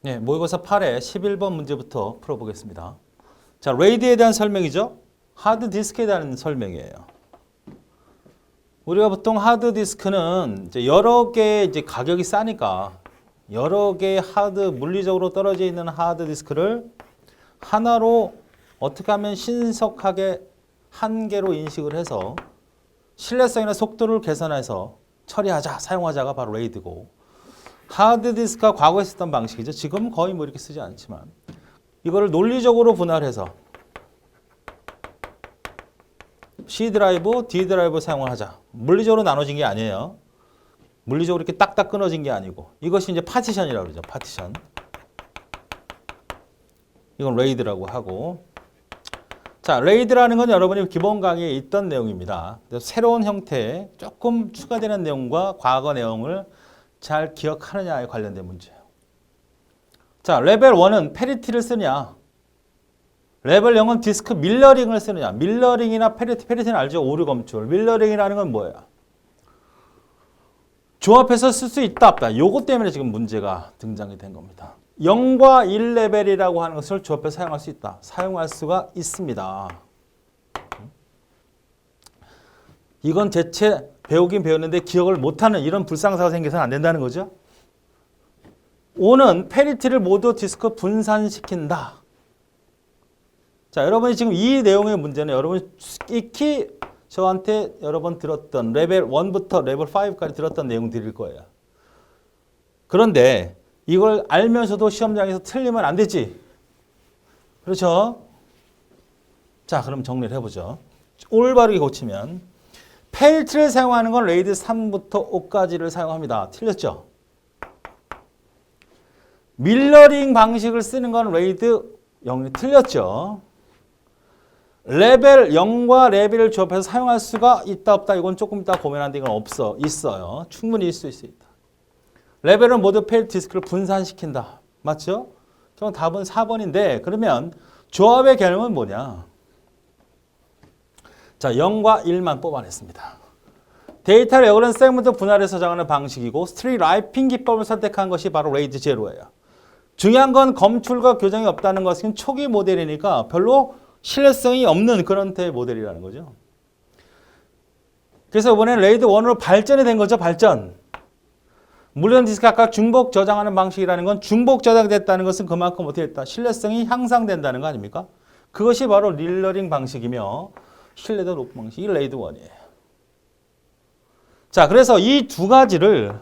네, 모의고사 8회 11번 문제부터 풀어보겠습니다. 자, 레이드에 대한 설명이죠. 하드디스크에 대한 설명이에요. 우리가 보통 하드디스크는 이제 여러 개 이제 가격이 싸니까 여러 개의 물리적으로 떨어져 있는 하드디스크를 하나로 어떻게 하면 신속하게 한 개로 인식을 해서 신뢰성이나 속도를 개선해서 처리하자, 사용하자가 바로 레이드고, 하드디스크가 과거에 쓰던 방식이죠. 지금은 거의 뭐 이렇게 쓰지 않지만 이거를 논리적으로 분할해서 C 드라이브, D 드라이브 사용을 하자. 물리적으로 나눠진 게 아니에요. 물리적으로 이렇게 딱딱 끊어진 게 아니고 이것이 이제 파티션이라고 그러죠. 파티션. 이건 레이드라고 하고, 자, 레이드라는 건 여러분이 기본 강의에 있던 내용입니다. 새로운 형태의 조금 추가되는 내용과 과거 내용을 잘 기억하느냐에 관련된 문제예요. 자, 레벨 1은 페리티를 쓰냐, 레벨 0은 디스크 밀러링을 쓰느냐. 밀러링이나 페리티는 알죠? 오류 검출. 밀러링이라는 건 뭐예요? 조합해서 쓸 수 있다 없다. 요것 때문에 지금 문제가 등장이 된 겁니다. 0과 1 레벨이라고 하는 것을 조합해서 사용할 수 있다. 사용할 수가 있습니다. 이건 대체 배우긴 배웠는데 기억을 못하는 이런 불상사가 생겨서는 안 된다는 거죠. 5는 페리티를 모두 디스크 분산시킨다. 자, 여러분이 지금 이 내용의 문제는 여러분이 익히 저한테 여러 번 들었던 레벨 1부터 레벨 5까지 들었던 내용들일 거예요. 그런데 이걸 알면서도 시험장에서 틀리면 안 되지. 그렇죠? 자, 그럼 정리를 해보죠. 올바르게 고치면 페리티를 사용하는 건 레이드 3부터 5까지를 사용합니다. 틀렸죠? 밀러링 방식을 쓰는 건 레이드 0이 틀렸죠? 레벨 0과 레벨을 조합해서 사용할 수가 있다 없다. 이건 조금 이따 고민하는데 이건 있어요. 충분히 있을 수 있다. 레벨은 모두 페리티 디스크를 분산시킨다. 맞죠? 그럼 답은 4번인데 그러면 조합의 개념은 뭐냐? 자, 0과 1만 뽑아냈습니다. 데이터를 여그런 세그먼트 분할해서 저장하는 방식이고 스트리 라이핑 기법을 선택한 것이 바로 레이드 제로예요. 중요한 건 검출과 교정이 없다는 것은 초기 모델이니까 별로 신뢰성이 없는 그런 대 모델이라는 거죠. 그래서 이번엔 레이드 1으로 발전이 된 거죠. 발전. 물론 디스크 아까 중복 저장하는 방식이라는 건 중복 저장됐다는 것은 그만큼 어떻게 됐다? 신뢰성이 향상된다는 거 아닙니까? 그것이 바로 릴러링 방식이며 신뢰도 높은 방식이 레이드 1이에요. 자, 그래서 이 두 가지를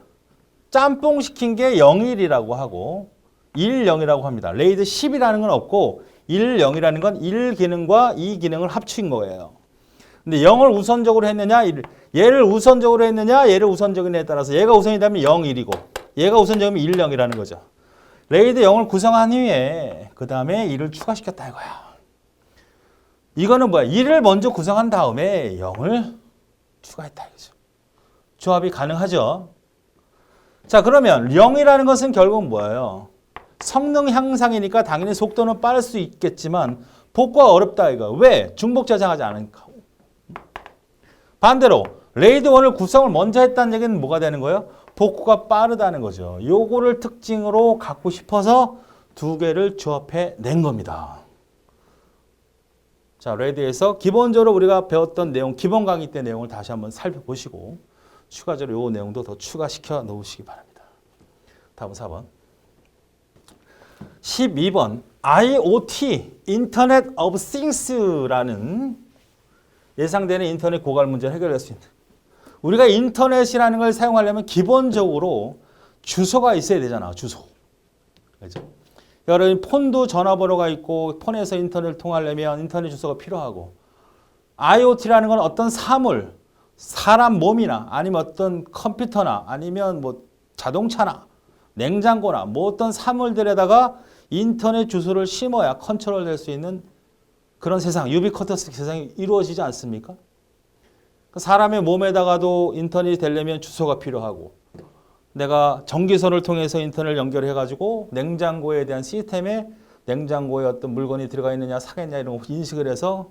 짬뽕시킨 게 0일이라고 하고 1, 0이라고 합니다. 레이드 10이라는 건 없고 1, 0이라는 건 1 기능과 2 기능을 합친 거예요. 근데 0을 우선적으로 했느냐, 얘를 우선적으로 했느냐, 얘를 우선적이냐에 따라서 얘가 우선이라면 0, 1이고 얘가 우선적이면 1, 0이라는 거죠. 레이드 0을 구성한 후에 그 다음에 1을 추가시켰다 이거야. 이거는 뭐야? 1을 먼저 구성한 다음에 0을 추가했다 이거죠. 조합이 가능하죠. 자, 그러면 0이라는 것은 결국 뭐예요? 성능 향상이니까 당연히 속도는 빠를 수 있겠지만 복구가 어렵다 이거. 왜? 중복 저장하지 않으니까. 반대로 레이드 1을 구성을 먼저 했다는 얘기는 뭐가 되는 거예요? 복구가 빠르다는 거죠. 요거를 특징으로 갖고 싶어서 두 개를 조합해 낸 겁니다. 자, 레이드에서 기본적으로 우리가 배웠던 내용, 기본 강의 때 내용을 다시 한번 살펴보시고 추가적으로 요 내용도 더 추가시켜 놓으시기 바랍니다. 다음 4번. 12번 IoT, 인터넷 오브 싱스라는 예상되는 인터넷 고갈 문제를 해결할 수 있는, 우리가 인터넷이라는 걸 사용하려면 기본적으로 주소가 있어야 되잖아. 주소. 그렇죠? 여러분 폰도 전화번호가 있고 폰에서 인터넷을 통하려면 인터넷 주소가 필요하고, IoT라는 건 어떤 사물, 사람 몸이나 아니면 어떤 컴퓨터나 아니면 뭐 자동차나 냉장고나 뭐 어떤 사물들에다가 인터넷 주소를 심어야 컨트롤 될 수 있는 그런 세상, 유비쿼터스 세상이 이루어지지 않습니까? 사람의 몸에다가도 인터넷이 되려면 주소가 필요하고, 내가 전기선을 통해서 인터넷을 연결해가지고 냉장고에 대한 시스템에 냉장고에 어떤 물건이 들어가 있느냐 사겠냐 이런 거 인식을 해서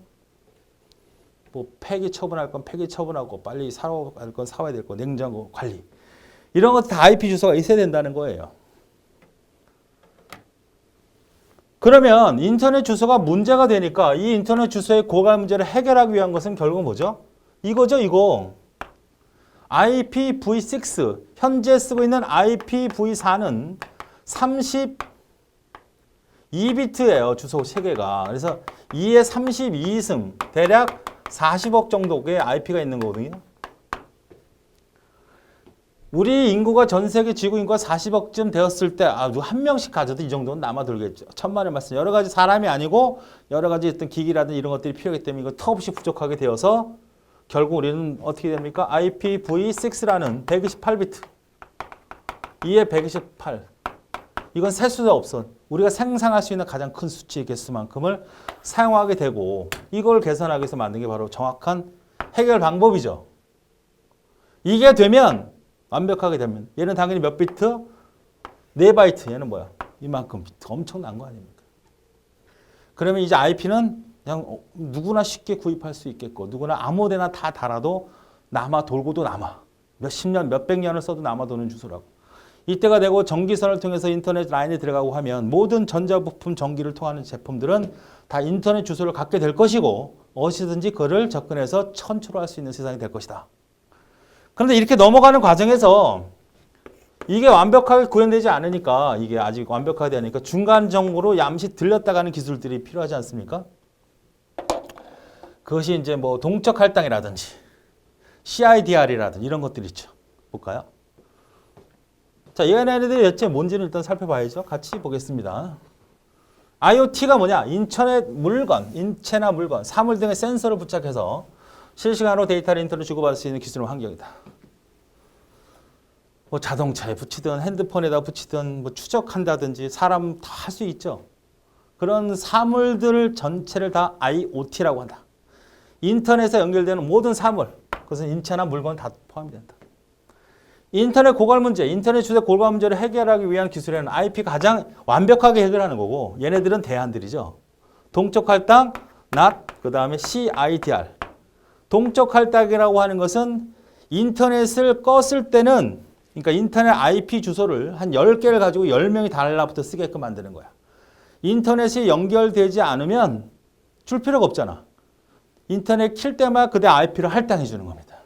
뭐 폐기 처분할 건 폐기 처분하고 빨리 사러 갈 건 사와야 될 거 냉장고 관리, 이런 것도 다 IP 주소가 있어야 된다는 거예요. 그러면 인터넷 주소가 문제가 되니까 이 인터넷 주소의 고갈 문제를 해결하기 위한 것은 결국 뭐죠? 이거죠, 이거. IPv6, 현재 쓰고 있는 IPv4는 32비트예요, 주소 체계가. 그래서 2의 32승, 대략 40억 정도의 IP가 있는 거거든요. 우리 인구가 전 세계 지구 인구가 40억쯤 되었을 때 한 명씩 가져도 이 정도는 남아 돌겠죠. 천만의 말씀. 여러 가지 사람이 아니고 여러 가지 어떤 기기라든지 이런 것들이 필요하기 때문에 이거 턱없이 부족하게 되어서 결국 우리는 어떻게 됩니까? IPv6라는 128비트. 2에 128. 이건 셀 수가 없어. 우리가 생산할 수 있는 가장 큰 수치의 개수만큼을 사용하게 되고 이걸 계산하기 위해서 만든 게 바로 정확한 해결 방법이죠. 이게 되면 완벽하게 되면 얘는 당연히 몇 비트? 4바이트. 얘는 뭐야? 이만큼 비트. 엄청난 거 아닙니까? 그러면 이제 IP는 그냥 누구나 쉽게 구입할 수 있겠고 누구나 아무 데나 다 달아도 남아 돌고도 남아. 몇십 년, 몇백 년을 써도 남아 도는 주소라고. 이때가 되고 전기선을 통해서 인터넷 라인에 들어가고 하면 모든 전자부품 전기를 통하는 제품들은 다 인터넷 주소를 갖게 될 것이고 어디든지 그를 접근해서 컨트롤할 수 있는 세상이 될 것이다. 그런데 이렇게 넘어가는 과정에서 이게 완벽하게 구현되지 않으니까 이게 아직 완벽하게 되니까 중간적으로 잠시 들렸다 가는 기술들이 필요하지 않습니까? 그것이 이제 뭐 동적 할당이라든지 CIDR이라든지 이런 것들이 있죠. 볼까요? 자, 얘네들이 대체 뭔지는 일단 살펴봐야죠. 같이 보겠습니다. IoT가 뭐냐? 인터넷 물건, 인체나 물건, 사물 등의 센서를 부착해서 실시간으로 데이터를 인터넷 주고받을 수 있는 기술의 환경이다. 뭐 자동차에 붙이든 핸드폰에다 붙이든 뭐 추적한다든지 사람 다 할 수 있죠. 그런 사물들 전체를 다 IoT라고 한다. 인터넷에 연결되는 모든 사물, 그것은 인체나 물건 다 포함이 된다. 인터넷 고갈 문제, 인터넷 주소 고갈 문제를 해결하기 위한 기술에는 IP가 가장 완벽하게 해결하는 거고 얘네들은 대안들이죠. 동적 할당, NAT, 그 다음에 CIDR. 동적 할당이라고 하는 것은 인터넷을 껐을 때는 그러니까 인터넷 IP 주소를 한 10개를 가지고 10명이 달라붙어 쓰게끔 만드는 거야. 인터넷이 연결되지 않으면 줄 필요가 없잖아. 인터넷 킬 때마다 그대 IP를 할당해 주는 겁니다.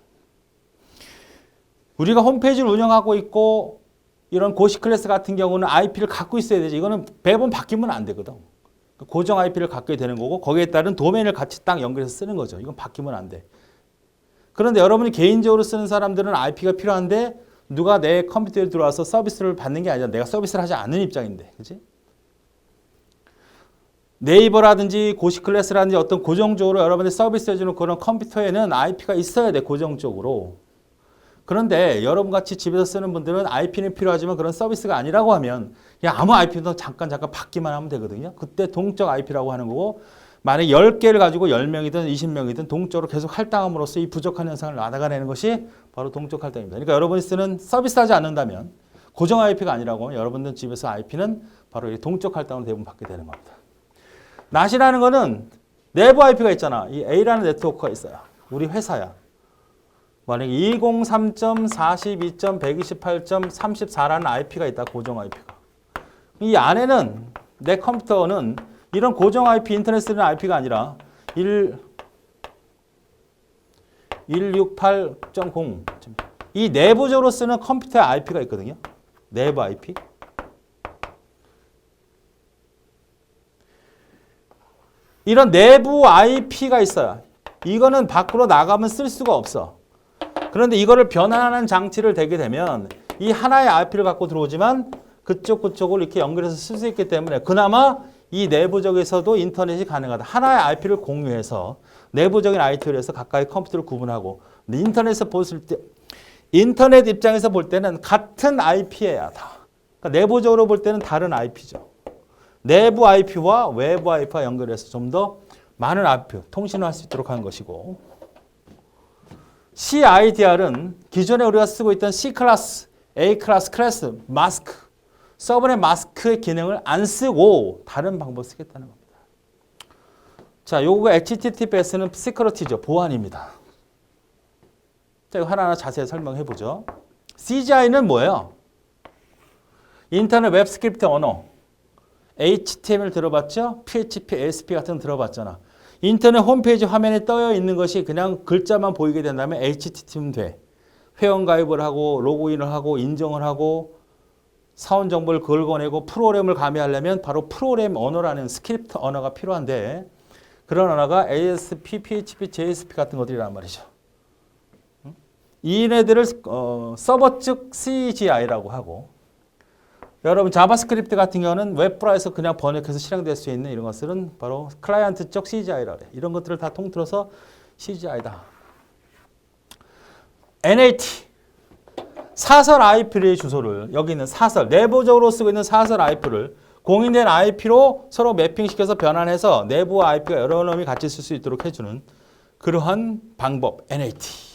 우리가 홈페이지를 운영하고 있고 이런 고시 클래스 같은 경우는 IP를 갖고 있어야 되지. 이거는 매번 바뀌면 안 되거든. 고정 IP를 갖게 되는 거고 거기에 따른 도메인을 같이 딱 연결해서 쓰는 거죠. 이건 바뀌면 안 돼. 그런데 여러분이 개인적으로 쓰는 사람들은 IP가 필요한데 누가 내 컴퓨터에 들어와서 서비스를 받는 게 아니라 내가 서비스를 하지 않는 입장인데. 그렇지? 네이버라든지 고시 클래스라든지 어떤 고정적으로 여러분들 서비스 해주는 그런 컴퓨터에는 IP가 있어야 돼. 고정적으로. 그런데 여러분같이 집에서 쓰는 분들은 IP는 필요하지만 그런 서비스가 아니라고 하면 그냥 아무 IP도 잠깐 받기만 하면 되거든요. 그때 동적 IP라고 하는 거고 만약에 10개를 가지고 10명이든 20명이든 동적으로 계속 할당함으로써 이 부족한 현상을 나타내는 것이 바로 동적 할당입니다. 그러니까 여러분이 쓰는 서비스하지 않는다면 고정 IP가 아니라고 하면 여러분들 집에서 IP는 바로 이 동적 할당으로 대부분 받게 되는 겁니다. NAT이라는 거는 내부 IP가 있잖아. 이 A라는 네트워크가 있어요. 우리 회사야. 만약에 203.42.128.34라는 IP가 있다. 고정 IP가. 이 안에는 내 컴퓨터는 이런 고정 IP, 인터넷 쓰는 IP가 아니라 168.0 이 내부적으로 쓰는 컴퓨터의 IP가 있거든요. 내부 IP. 이런 내부 IP가 있어요. 이거는 밖으로 나가면 쓸 수가 없어. 그런데 이거를 변환하는 장치를 대게 되면 이 하나의 IP를 갖고 들어오지만 그쪽을 이렇게 연결해서 쓸 수 있기 때문에 그나마 이 내부적에서도 인터넷이 가능하다. 하나의 IP를 공유해서 내부적인 IT를 해서 각각의 컴퓨터를 구분하고 인터넷에서 봤을 때 인터넷 입장에서 볼 때는 같은 IP여야 다. 그러니까 내부적으로 볼 때는 다른 IP죠. 내부 IP와 외부 IP와 연결해서 좀 더 많은 IP, 통신을 할 수 있도록 하는 것이고 CIDR은 기존에 우리가 쓰고 있던 C클래스, A클래스, 마스크, 서브넷 마스크의 기능을 안 쓰고 다른 방법을 쓰겠다는 겁니다. 자, 요거가 HTTPS는 시큐리티죠. 보안입니다. 자, 이거 하나하나 자세히 설명해 보죠. CGI는 뭐예요? 인터넷 웹 스크립트 언어. HTML 들어봤죠? PHP, ASP 같은 거 들어봤잖아. 인터넷 홈페이지 화면에 떠 있는 것이 그냥 글자만 보이게 된다면 HTTP면 돼. 회원가입을 하고 로그인을 하고 인정을 하고 사원 정보를 긁어내고 프로그램을 가미하려면 바로 프로그램 언어라는 스크립트 언어가 필요한데 그런 언어가 ASP, PHP, JSP 같은 것들이란 말이죠. 이네들을 서버 쪽 CGI라고 하고 여러분 자바스크립트 같은 경우는 웹브라우저에서 그냥 번역해서 실행될 수 있는 이런 것들은 바로 클라이언트 쪽 CGI라고 해. 이런 것들을 다 통틀어서 CGI다. NAT 사설 IP의 주소를 여기 있는 사설 내부적으로 쓰고 있는 사설 IP를 공인된 IP로 서로 매핑시켜서 변환해서 내부 IP가 여러 놈이 같이 쓸 수 있도록 해주는 그러한 방법 NAT.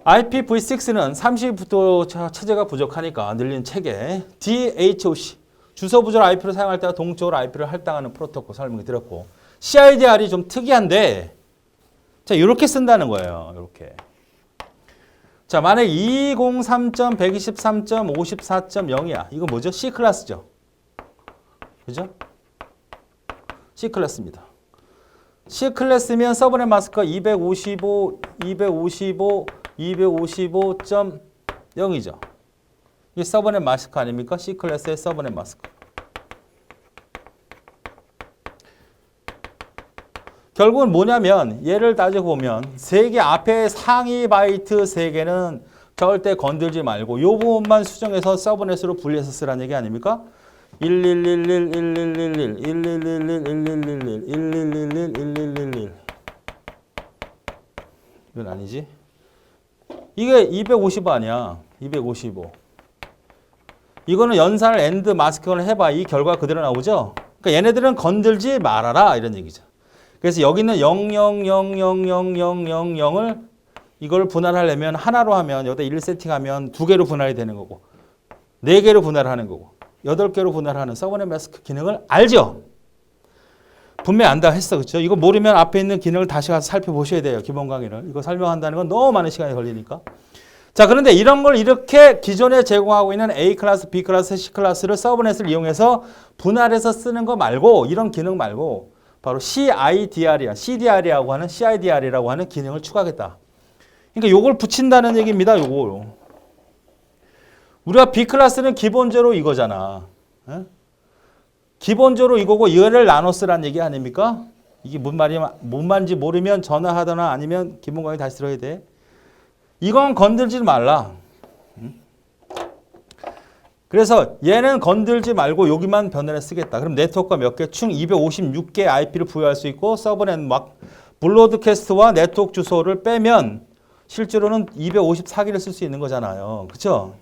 IPv6는 30부터 체제가 부족하니까 늘린 체계 DHOC 주소 부절 IP로 사용할 때와 동적으로 IP를 할당하는 프로토콜 설명을 드렸고 CIDR이 좀 특이한데 자 이렇게 쓴다는 거예요. 이렇게. 자 만약 203.123.54.0이야. 이거 뭐죠? C 클래스죠. 그죠? C 클래스입니다. C 클래스면 서브넷 마스크가 255.0이죠. 이게 서브넷 마스크 아닙니까? C 클래스의 서브넷 마스크. 결국은 뭐냐면 얘를 따지고 보면 3개 앞에 상위 바이트 3개는 절대 건들지 말고 이 부분만 수정해서 서브넷으로 분리해서 쓰라는 얘기 아닙니까? 1111, 1111, 1111, 1111, 1111, 1111 이건 아니지? 이게 255 아니야. 255. 이거는 연산을 엔드 마스크를 해봐. 이 결과 그대로 나오죠? 그러니까 얘네들은 건들지 말아라 이런 얘기죠. 그래서 여기는 00000000을 이걸 분할하려면 하나로 하면 여기다 1 세팅하면 2개로 분할이 되는 거고 4개로 분할하는 거고 8개로 분할하는 서브넷 마스크 기능을 알죠? 분명히 안다 했어. 그렇죠? 이거 모르면 앞에 있는 기능을 다시 가서 살펴보셔야 돼요. 기본 강의를. 이거 설명한다는 건 너무 많은 시간이 걸리니까. 자, 그런데 이런 걸 이렇게 기존에 제공하고 있는 A 클래스, B 클래스, C 클래스를 서브넷을 이용해서 분할해서 쓰는 거 말고 이런 기능 말고 바로 CIDR이야. CDR이라고 하는 CIDR이라고 하는 기능을 추가하겠다. 그러니까 요걸 붙인다는 얘기입니다. 요걸. 우리가 B 클래스는 기본적으로 이거잖아. 에? 기본적으로 이거고 얘를 나눠 쓰라는 얘기 아닙니까? 이게 뭔 말인지 모르면 전화하거나 아니면 기본 강의 다시 들어야 돼. 이건 건들지 말라. 그래서 얘는 건들지 말고 여기만 변환해 쓰겠다. 그럼 네트워크가 몇 개? 총 256개 IP를 부여할 수 있고 서브넷 막 브로드캐스트와 네트워크 주소를 빼면 실제로는 254개를 쓸 수 있는 거잖아요. 그렇죠?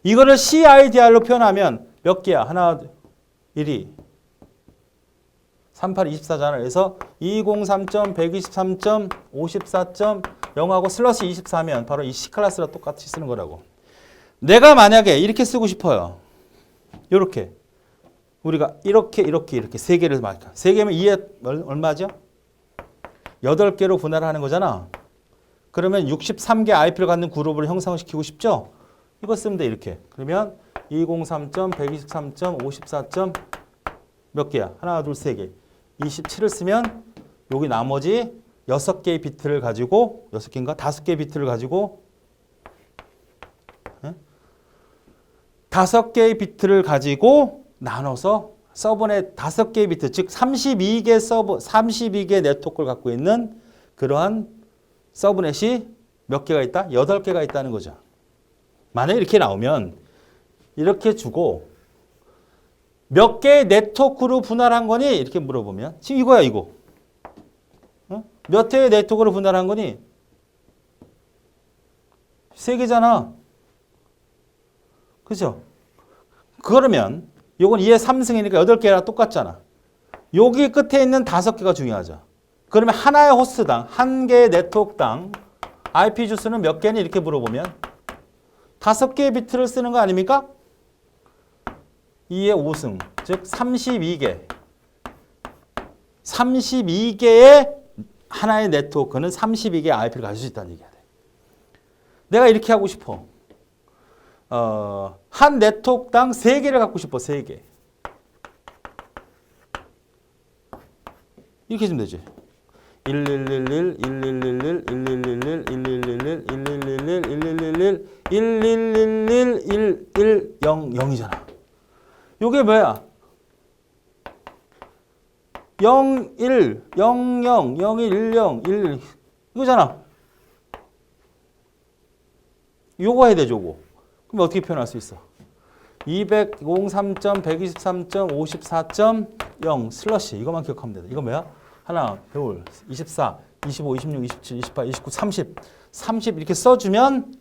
이거를 CIDR로 표현하면 몇 개야? 하나, 1이 3824잖아. 그래서 203.123.54.0하고 슬러시 24면 바로 이 C클래스랑 똑같이 쓰는 거라고. 내가 만약에 이렇게 쓰고 싶어요. 이렇게. 우리가 이렇게 3개를 말까. 3개면 2에 얼마죠? 8개로 분할하는 거잖아. 그러면 63개 IP를 갖는 그룹을 형성시키고 싶죠? 이거 쓰면 돼, 이렇게. 그러면 203.123.54. 몇 개야? 하나, 둘, 세 개. 27을 쓰면 여기 나머지 6개의 비트를 가지고 6개인가? 5개의 비트를 가지고 5개의 비트를 가지고 나눠서 서브넷 5개의 비트, 즉 32개 네트워크를 갖고 있는 그러한 서브넷이 몇 개가 있다? 8개가 있다는 거죠. 만약에 이렇게 나오면 이렇게 주고 몇 개의 네트워크로 분할한 거니? 이렇게 물어보면 지금 이거야 이거. 몇 회의 네트워크로 분할한 거니? 3개잖아. 그죠? 그러면 요건 2의 3승이니까 8개랑 똑같잖아. 여기 끝에 있는 5개가 중요하죠. 그러면 하나의 호스트당, 한 개의 네트워크당 IP 주소는 몇 개니? 이렇게 물어보면 5개의 비트를 쓰는 거 아닙니까? 2의 5승, 즉 32개. 32개의 하나의 네트워크는 32개의 IP를 가질 수 있다는 얘기야. 내가 이렇게 하고 싶어. 한 네트워크당 3개를 갖고 싶어. 3개. 이렇게 해주면 되지. 1111, 1111, 1111, 1111, 1111, 1111, 1111, 1100이잖아. 요게 뭐야? 01, 00, 01, 10, 11 이거잖아. 요거 해야 되죠, 요거. 그럼 어떻게 표현할 수 있어? 203.123.54.0 슬러시 이것만 기억하면 돼. 이거 뭐야? 하나, 둘, 24, 25, 26, 27, 28, 29, 30, 30 이렇게 써주면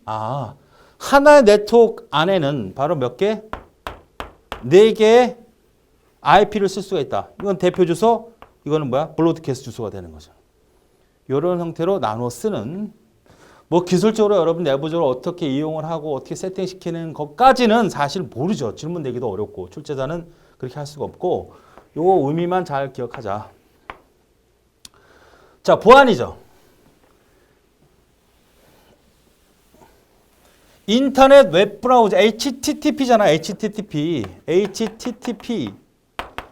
하나의 네트워크 안에는 바로 몇 개? 4개의 IP를 쓸 수가 있다. 이건 대표 주소, 이거는 뭐야? 브로드캐스트 주소가 되는 거죠. 이런 형태로 나눠 쓰는 뭐 기술적으로 여러분 내부적으로 어떻게 이용을 하고 어떻게 세팅시키는 것까지는 사실 모르죠. 질문 내기도 어렵고 출제자는 그렇게 할 수가 없고 요 의미만 잘 기억하자. 자, 보안이죠. 인터넷 웹브라우저 HTTP잖아. HTTP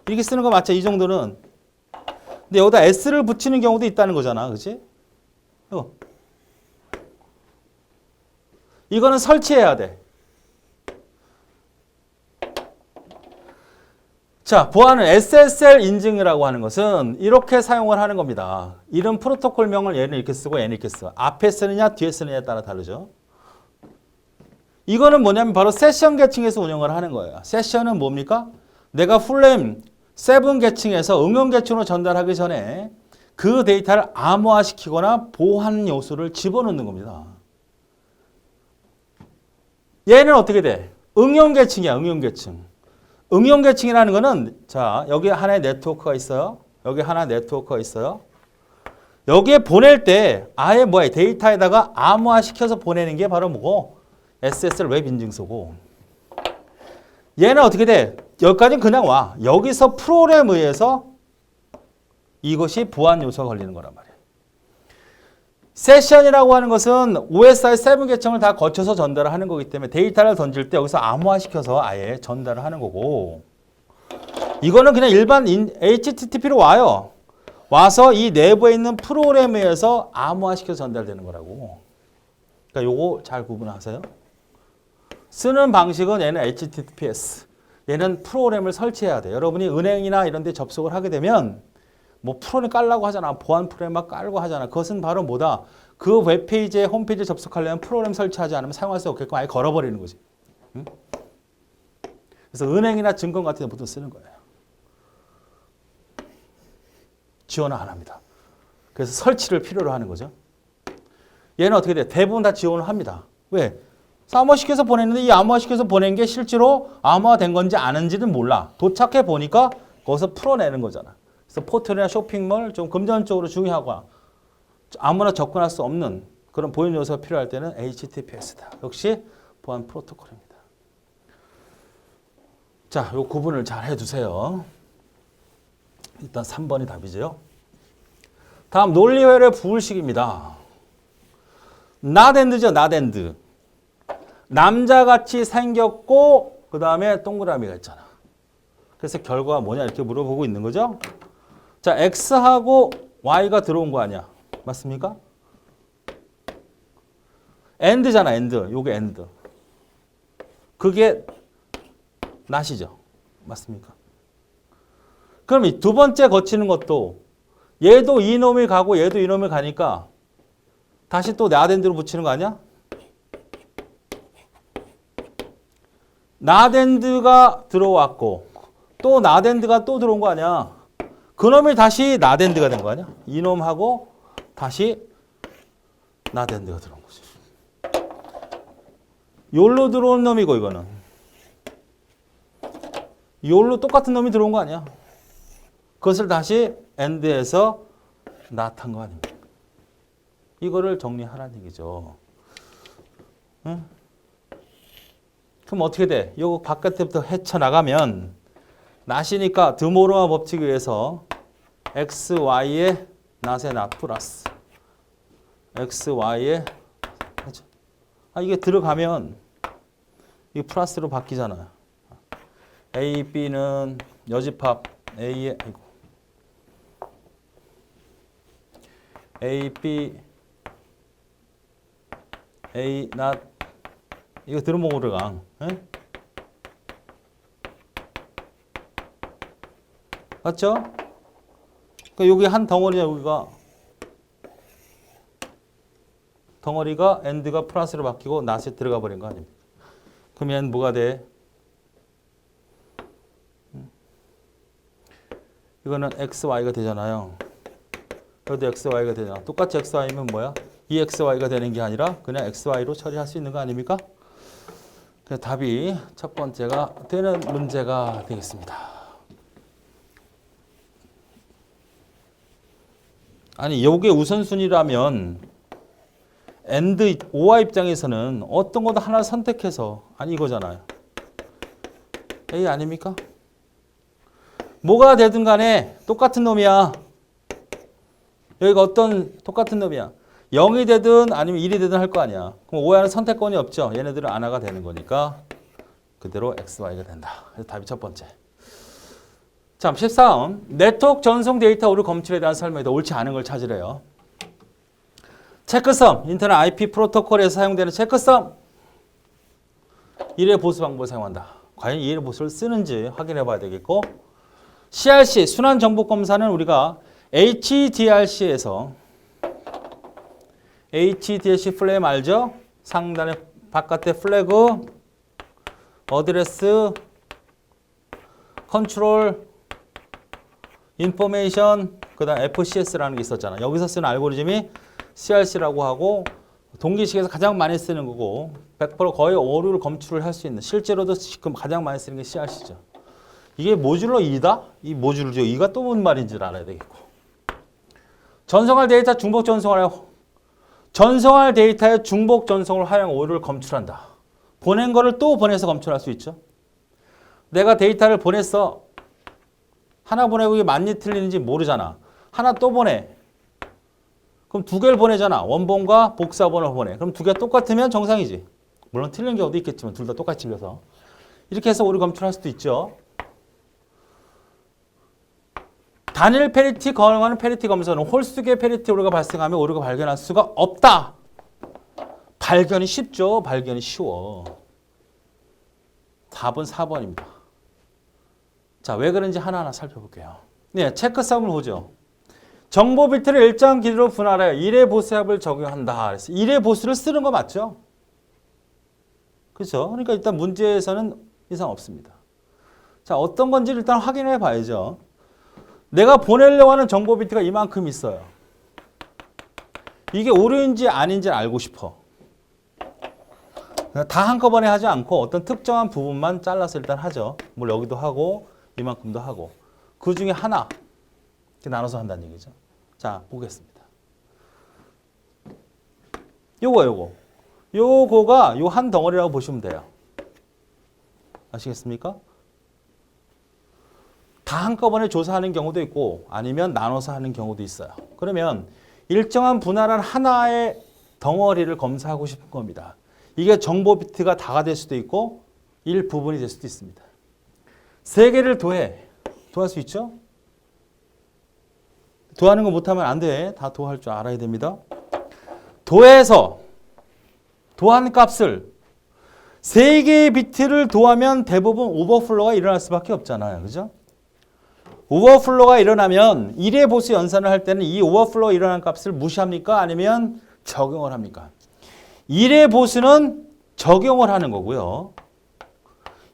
이렇게 쓰는 거 맞죠? 이 정도는. 근데 여기다 S를 붙이는 경우도 있다는 거잖아. 그치? 이거는 설치해야 돼. 자, 보안은 SSL 인증이라고 하는 것은 이렇게 사용을 하는 겁니다. 이런 프로토콜명을 얘는 이렇게 쓰고 얘는 이렇게 써. 앞에 쓰느냐 뒤에 쓰느냐에 따라 다르죠. 이거는 뭐냐면 바로 세션 계층에서 운영을 하는 거예요. 세션은 뭡니까? 내가 풀네임 7 계층에서 응용 계층으로 전달하기 전에 그 데이터를 암호화시키거나 보안 요소를 집어넣는 겁니다. 얘는 어떻게 돼? 응용 계층이야, 응용 계층. 응용 계층이라는 거는 자, 여기 하나의 네트워크가 있어요. 여기 하나 네트워크가 있어요. 여기에 보낼 때 아예 뭐야? 데이터에다가 암호화시켜서 보내는 게 바로 뭐고? SSL 웹 인증서고. 얘는 어떻게 돼? 여기까지는 그냥 와. 여기서 프로그램에 의해서 이것이 보안 요소가 걸리는 거란 말이야. 세션이라고 하는 것은 OSI 7 계층을 다 거쳐서 전달을 하는 거기 때문에 데이터를 던질 때 여기서 암호화시켜서 아예 전달을 하는 거고 이거는 그냥 일반 HTTP로 와요. 와서 이 내부에 있는 프로그램에 의해서 암호화시켜서 전달되는 거라고. 그러니까 요거 잘 구분하세요. 쓰는 방식은 얘는 HTTPS. 얘는 프로그램을 설치해야 돼. 여러분이 은행이나 이런 데 접속을 하게 되면 뭐 프로그램 깔라고 하잖아. 보안 프로그램 막 깔고 하잖아. 그것은 바로 뭐다? 그 웹페이지에 홈페이지에 접속하려면 프로그램 설치하지 않으면 사용할 수 없게끔 아예 걸어버리는 거지. 응? 그래서 은행이나 증권 같은 데 보통 쓰는 거예요. 지원을 안 합니다. 그래서 설치를 필요로 하는 거죠. 얘는 어떻게 돼? 대부분 다 지원을 합니다. 왜? 암호화시켜서 보냈는데 이 암호화시켜서 보낸 게 실제로 암호화된 건지 아닌지는 몰라. 도착해 보니까 거기서 풀어내는 거잖아. 그래서 포털이나 쇼핑몰 좀 금전적으로 중요하고 아무나 접근할 수 없는 그런 보안 요소가 필요할 때는 HTTPS다. 역시 보안 프로토콜입니다. 자, 요 구분을 잘 해두세요. 일단 3번이 답이죠. 다음 논리회로의 부울식입니다. not and죠. not and. 남자같이 생겼고 그 다음에 동그라미가 있잖아. 그래서 결과가 뭐냐 이렇게 물어보고 있는 거죠. 자, X하고 Y가 들어온 거 아니야. 맞습니까? and잖아. and. 요게 and. 그게 not이죠. 맞습니까? 그럼 이 두 번째 거치는 것도 얘도 이놈이 가고 얘도 이놈이 가니까 다시 또 not and로 붙이는 거 아니야? not and가 들어왔고 또 not and가 또 들어온 거 아니야. 그놈이 다시 not and가 된 거 아니야. 이놈하고 다시 not and가 들어온 거지. 요로 들어온 놈이고 이거는 요로 똑같은 놈이 들어온 거 아니야. 그것을 다시 and에서 not 한 거 아닙니까. 이거를 정리하라는 얘기죠. 응? 그럼 어떻게 돼? 요거 바깥에부터 헤쳐나가면 not이니까 드모로와 법칙에 의해서 x, y의 not의 not 플러스 x, y의 이게 들어가면 이 플러스로 바뀌잖아요. A, B는 여집합 A의 A, B, A, not 이거 들으면 모르강. 맞죠? 그러니까 여기 한 덩어리야. 여기가 덩어리가 end가 플러스로 바뀌고 not에 들어가 버린 거 아닙니까? 그러면 뭐가 돼? 이거는 x, y가 되잖아요. 여기도 x, y가 되잖아. 똑같이 x, y면 뭐야? 이 x, y가 되는 게 아니라 그냥 x, y로 처리할 수 있는 거 아닙니까? 그래서 답이 첫 번째가 되는 문제가 되겠습니다. 아니, 요게 우선순위라면 and O와 입장에서는 어떤 것도 하나 선택해서 아니 이거잖아요. A 아닙니까? 뭐가 되든 간에 똑같은 놈이야. 여기가 어떤 똑같은 놈이야. 0이 되든 아니면 1이 되든 할 거 아니야. 그럼 O와는 선택권이 없죠. 얘네들은 안화가 되는 거니까 그대로 X, Y가 된다. 그래서 답이 첫 번째. 자, 13. 네트워크 전송 데이터 오류 검출에 대한 설명이다. 옳지 않은 걸 찾으래요. 체크섬, 인터넷 IP 프로토콜에서 사용되는 체크섬. 1의 보수 방법을 사용한다. 과연 2의 보수를 쓰는지 확인해 봐야 되겠고, CRC, 순환 정보 검사는 우리가 HDRC에서 HDRC 플래그 알죠? 상단에 바깥에 플래그, 어드레스, 컨트롤, 인포메이션, 그 다음 FCS라는 게 있었잖아. 여기서 쓰는 알고리즘이 CRC라고 하고 동기식에서 가장 많이 쓰는 거고 100% 거의 오류를 검출을 할 수 있는 실제로도 지금 가장 많이 쓰는 게 CRC죠. 이게 모듈러 2다? 이 모듈러 2가 또 뭔 말인지 알아야 되겠고. 전송할 데이터 중복 전송할 데이터의 중복 전송을 활용 오류를 검출한다. 보낸 거를 또 보내서 검출할 수 있죠. 내가 데이터를 보냈어. 하나 보내고 이게 맞니 틀리는지 모르잖아. 하나 또 보내. 그럼 두 개를 보내잖아. 원본과 복사본을 보내. 그럼 두 개가 똑같으면 정상이지. 물론 틀린 경우도 있겠지만 둘 다 똑같이 틀려서. 이렇게 해서 오류 검출할 수도 있죠. 단일 페리티 가능한 페리티 검사는 홀수의 페리티 오류가 발생하면 오류가 발견할 수가 없다. 발견이 쉽죠. 발견이 쉬워. 답은 4번입니다. 자, 왜 그런지 하나하나 살펴볼게요. 네, 체크썸을 보죠. 정보 비트를 일정 길이로 분할하여 1의 보수합을 적용한다. 그래서 1의 보수를 쓰는 거 맞죠? 그렇죠? 그러니까 일단 문제에서는 이상 없습니다. 자, 어떤 건지 일단 확인해 봐야죠. 내가 보내려고 하는 정보 비트가 이만큼 있어요. 이게 오류인지 아닌지 알고 싶어. 다 한꺼번에 하지 않고 어떤 특정한 부분만 잘라서 일단 하죠. 뭐 여기도 하고 이만큼도 하고. 그 중에 하나 이렇게 나눠서 한다는 얘기죠. 자, 보겠습니다. 요거가 요 한 덩어리라고 보시면 돼요. 아시겠습니까? 다 한꺼번에 조사하는 경우도 있고 아니면 나눠서 하는 경우도 있어요. 그러면 일정한 분할한 하나의 덩어리를 검사하고 싶은 겁니다. 이게 정보 비트가 다가 될 수도 있고 일부분이 될 수도 있습니다. 세 개를 도할 수 있죠? 도하는 거 못하면 안 돼. 다 도할 줄 알아야 됩니다. 도해서 도한 값을 세 개의 비트를 도하면 대부분 오버플로가 일어날 수밖에 없잖아요. 그죠? 오버플로가 일어나면 1의 보수 연산을 할 때는 이 오버플로가 일어난 값을 무시합니까? 아니면 적용을 합니까? 1의 보수는 적용을 하는 거고요.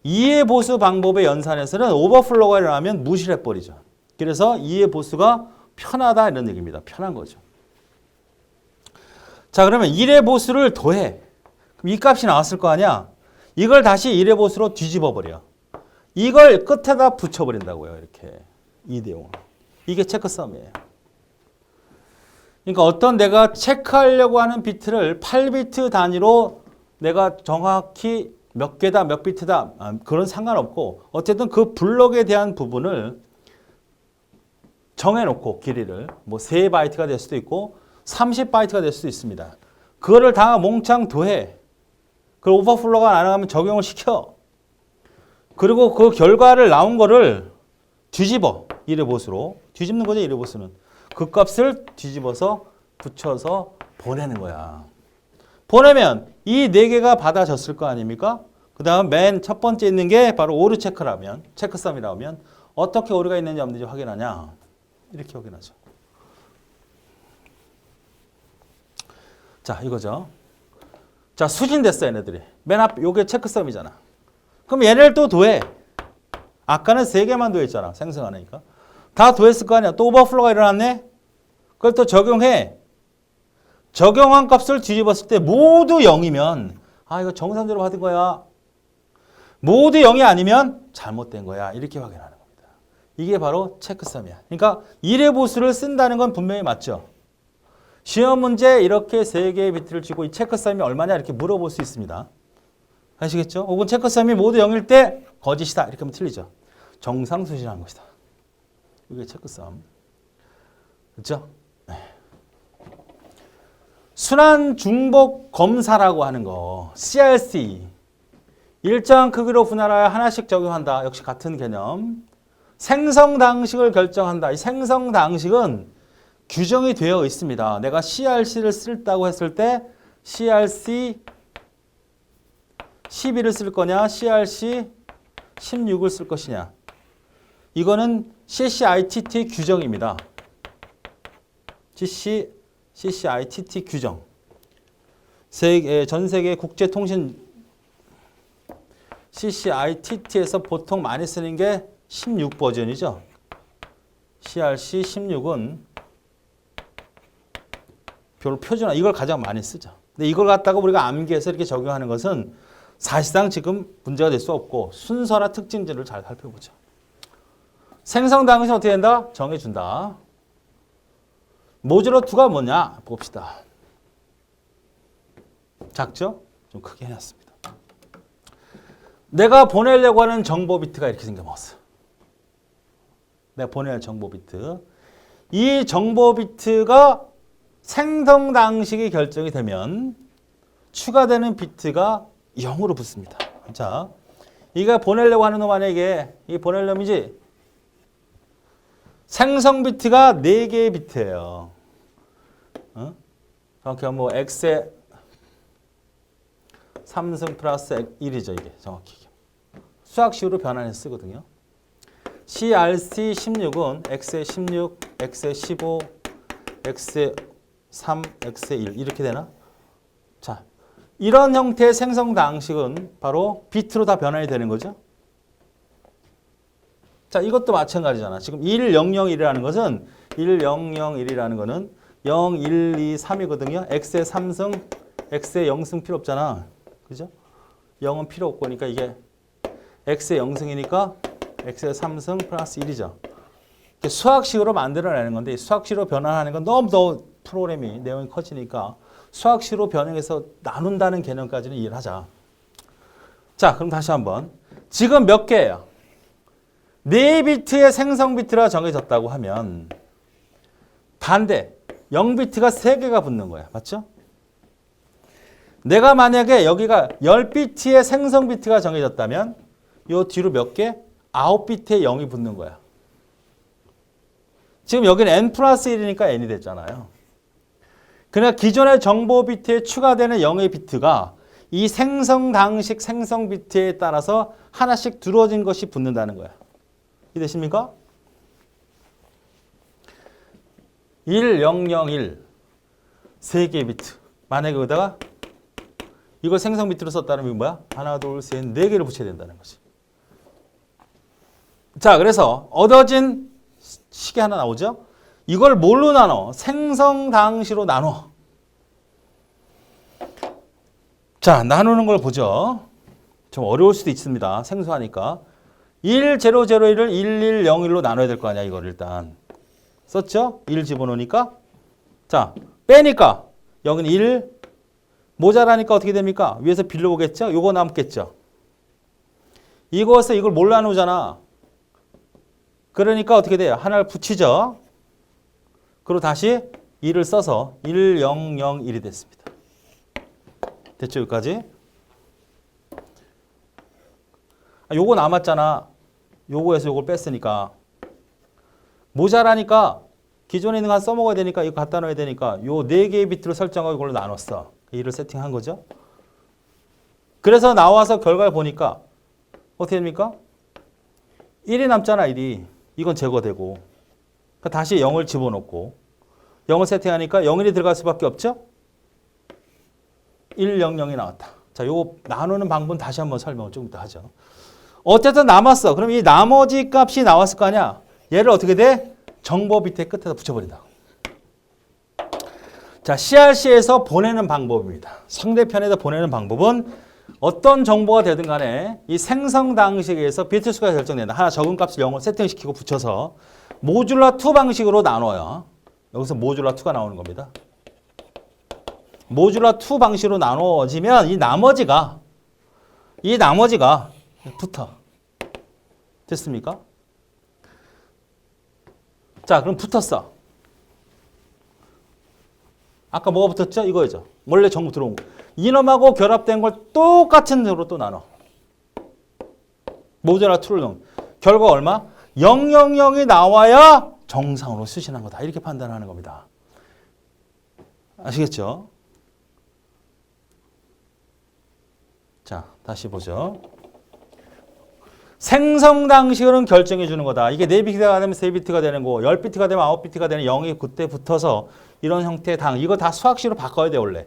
2의 보수 방법의 연산에서는 오버플로가 일어나면 무시를 해버리죠. 그래서 2의 보수가 편하다 이런 얘기입니다. 편한 거죠. 자, 그러면 1의 보수를 더해. 그럼 이 값이 나왔을 거 아니야? 이걸 다시 1의 보수로 뒤집어 버려. 이걸 끝에다 붙여버린다고요. 이렇게. 이 내용을. 이게 체크썸이에요. 그러니까 어떤 내가 체크하려고 하는 비트를 8비트 단위로 내가 정확히 몇 개다, 몇 비트다 그런 상관없고 어쨌든 그 블록에 대한 부분을 정해놓고 길이를 뭐 3바이트가 될 수도 있고 30바이트가 될 수도 있습니다. 그거를 다 몽창 도해. 그리고 오버플로가 나가면 적용을 시켜. 그리고 그 결과를 나온 거를 뒤집어. 1의 보수로. 뒤집는 거죠, 1의 보수는. 그 값을 뒤집어서 붙여서 보내는 거야. 보내면 이 4개가 받아졌을 거 아닙니까? 그 다음 맨 첫 번째 있는 게 바로 오류 체크라면, 체크썸이라면 어떻게 오류가 있는지 없는지 확인하냐. 이렇게 확인하죠. 자, 이거죠. 자, 수진됐어, 얘네들이. 맨 앞, 요게 체크썸이잖아. 그럼 얘네를 또 더해. 아까는 3개만 더했잖아. 생성하니까. 다 더했을 거 아니야. 또 오버플로가 일어났네? 그걸 또 적용해. 적용한 값을 뒤집었을 때 모두 0이면 아, 이거 정상적으로 받은 거야. 모두 0이 아니면 잘못된 거야. 이렇게 확인하는 겁니다. 이게 바로 체크썸이야. 그러니까 1의 보수를 쓴다는 건 분명히 맞죠. 시험 문제 이렇게 3개의 비트를 주고 이 체크썸이 얼마냐 이렇게 물어볼 수 있습니다. 아시겠죠? 혹은 체크썸이 모두 0일 때 거짓이다. 이렇게 하면 틀리죠. 정상수신한 것이다. 이게 체크썸. 그렇죠? 순환 중복 검사라고 하는 거. CRC. 일정 크기로 분할하여 하나씩 적용한다. 역시 같은 개념. 생성 방식을 결정한다. 이 생성 방식은 규정이 되어 있습니다. 내가 CRC를 쓸다고 했을 때 CRC 12를 쓸 거냐, CRC 16을 쓸 것이냐. 이거는 CCITT 규정입니다. CCITT 규정. 전 세계 국제통신 CCITT에서 보통 많이 쓰는 게 16 버전이죠. CRC 16은 별로 표준화, 이걸 가장 많이 쓰죠. 근데 이걸 갖다가 우리가 암기해서 이렇게 적용하는 것은 사실상 지금 문제가 될 수 없고 순서나 특징들을 잘 살펴보죠. 생성 당시 어떻게 된다? 정해준다. 모듈러 2가 뭐냐? 봅시다. 작죠? 좀 크게 해놨습니다. 내가 보내려고 하는 정보 비트가 이렇게 생겨먹었어. 내가 보내야 정보 비트. 이 정보 비트가 생성 방식이 결정이 되면 추가되는 비트가 0으로 붙습니다. 자, 이가 보내려고 하는 놈 만약에 이 보낼 놈이지. 생성 비트가 4개의 비트예요. 정확히 뭐 x의 3승 플러스 1이죠. 이게 정확히. 수학식으로 변환해서 쓰거든요. CRC 16은 x의 16, x의 15, x의 3, x의 1 이렇게 되나? 자, 이런 형태의 생성 방식은 바로 비트로 다 변환이 되는 거죠. 자, 이것도 마찬가지잖아. 지금 1001이라는 것은 1001이라는 거는 0, 1, 2, 3이거든요. x의 3승, x의 0승 필요 없잖아. 그죠? 0은 필요 없고 그러니까 이게 x의 0승이니까 x의 3승 플러스 1이죠. 수학식으로 만들어내는 건데 이 수학식으로 변환하는 건 너무 더 프로그램이 내용이 커지니까 수학식으로 변형해서 나눈다는 개념까지는 이해를 하자. 자, 그럼 다시 한번. 지금 몇 개예요? 4비트의 생성 비트가 정해졌다고 하면 반대 0비트가 3개가 붙는 거야. 맞죠? 내가 만약에 여기가 10비트의 생성 비트가 정해졌다면 요 뒤로 몇 개? 9비트의 0이 붙는 거야. 지금 여기는 n 플러스 1이니까 n이 됐잖아요. 그러니까 기존의 정보 비트에 추가되는 0의 비트가 이 생성 방식 생성 비트에 따라서 하나씩 두어진 것이 붙는다는 거야. 이해되십니까? 1001 3개의 비트. 만약에 여기다가 이걸 생성 비트로 썼다는 게 뭐야? 하나, 둘, 셋, 4개를 붙여야 된다는 거지. 자, 그래서 얻어진 식이 하나 나오죠? 이걸 뭘로 나눠? 생성 당시로 나눠. 자, 나누는 걸 보죠. 좀 어려울 수도 있습니다. 생소하니까. 1001을 1101로 나눠야 될 거 아니야, 이걸 일단. 썼죠? 1 집어넣으니까. 자, 빼니까. 여기는 1. 모자라니까 어떻게 됩니까? 위에서 빌려오겠죠? 요거 남겠죠? 이걸 뭘 나누잖아. 그러니까 어떻게 돼요? 하나를 붙이죠. 그리고 다시 2를 써서 1001이 됐습니다. 됐죠? 여기까지? 요거 남았잖아. 요거에서 요걸 뺐으니까. 모자라니까 기존에 있는 거 써먹어야 되니까 이거 갖다 넣어야 되니까 요 4개의 비트로 설정하고 이걸로 나눴어. 이를 세팅한 거죠. 그래서 나와서 결과를 보니까 어떻게 됩니까? 1이 남잖아, 1이. 이건 제거되고. 그러니까 다시 0을 집어넣고 0을 세팅하니까 0일이 들어갈 수밖에 없죠? 1, 0, 0이 나왔다. 자, 요 나누는 방법은 다시 한번 설명을 조금 더 하죠. 어쨌든 남았어. 그럼 이 나머지 값이 나왔을 거 아니야? 얘를 어떻게 돼? 정보 비트의 끝에다 붙여버린다. 자, CRC에서 보내는 방법입니다. 상대편에다 보내는 방법은 어떤 정보가 되든 간에 이 생성 방식에서 비트 수가 결정된다. 하나 적은 값을 0을 세팅시키고 붙여서 모듈러 2 방식으로 나눠요. 여기서 모듈러 2가 나오는 겁니다. 모듈러 2 방식으로 나눠지면 이 나머지가 붙어. 됐습니까? 자, 그럼 붙었어. 아까 뭐가 붙었죠? 이거죠. 원래 전부 들어온 거. 이놈하고 결합된 걸 똑같은 대로 또 나눠. 모듈러 2를 넣으면. 결과 얼마? 000이 나와야 정상으로 수신한 거다. 이렇게 판단하는 겁니다. 아시겠죠? 자, 다시 보죠. 생성 방식은 결정해 주는 거다. 이게 4비트가 되면 3비트가 되는 거, 10비트가 되면 9비트가 되는 0이 그때 붙어서 이런 형태의 당. 이거 다 수학식으로 바꿔야 돼, 원래.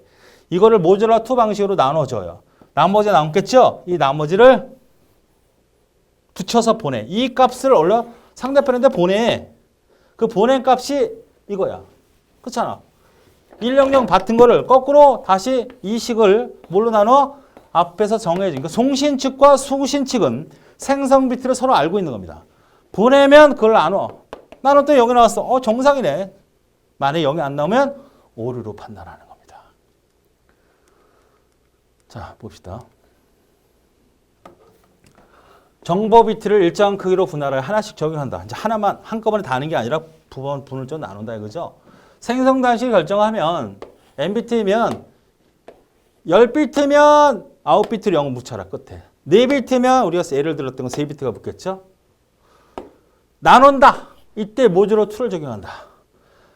이거를 모듈러 2 방식으로 나눠줘요. 나머지 남겠죠? 이 나머지를 붙여서 보내. 이 값을 올려 상대편한테 보내. 그 보낸 값이 이거야. 그렇잖아. 100 받은 거를 거꾸로 다시 이 식을 뭘로 나눠? 앞에서 정해진. 그러니까 송신 측과 수신 측은 생성 비트를 서로 알고 있는 겁니다. 보내면 그걸 나눠. 나눴더니 0이 나왔어. 정상이네. 만약에 0이 안 나오면 오류로 판단하는 겁니다. 자, 봅시다. 정보 비트를 일정 크기로 분할하여 하나씩 적용한다. 이제 하나만 한꺼번에 다 하는 게 아니라 분을 좀 나눈다 이거죠. 생성 방식을 결정하면 n비트면 10비트면 9비트를 0 붙여라 끝에. 4비트면 우리가 예를 들었던 건 3비트가 붙겠죠. 나눈다. 이때 모듈러 2를 적용한다.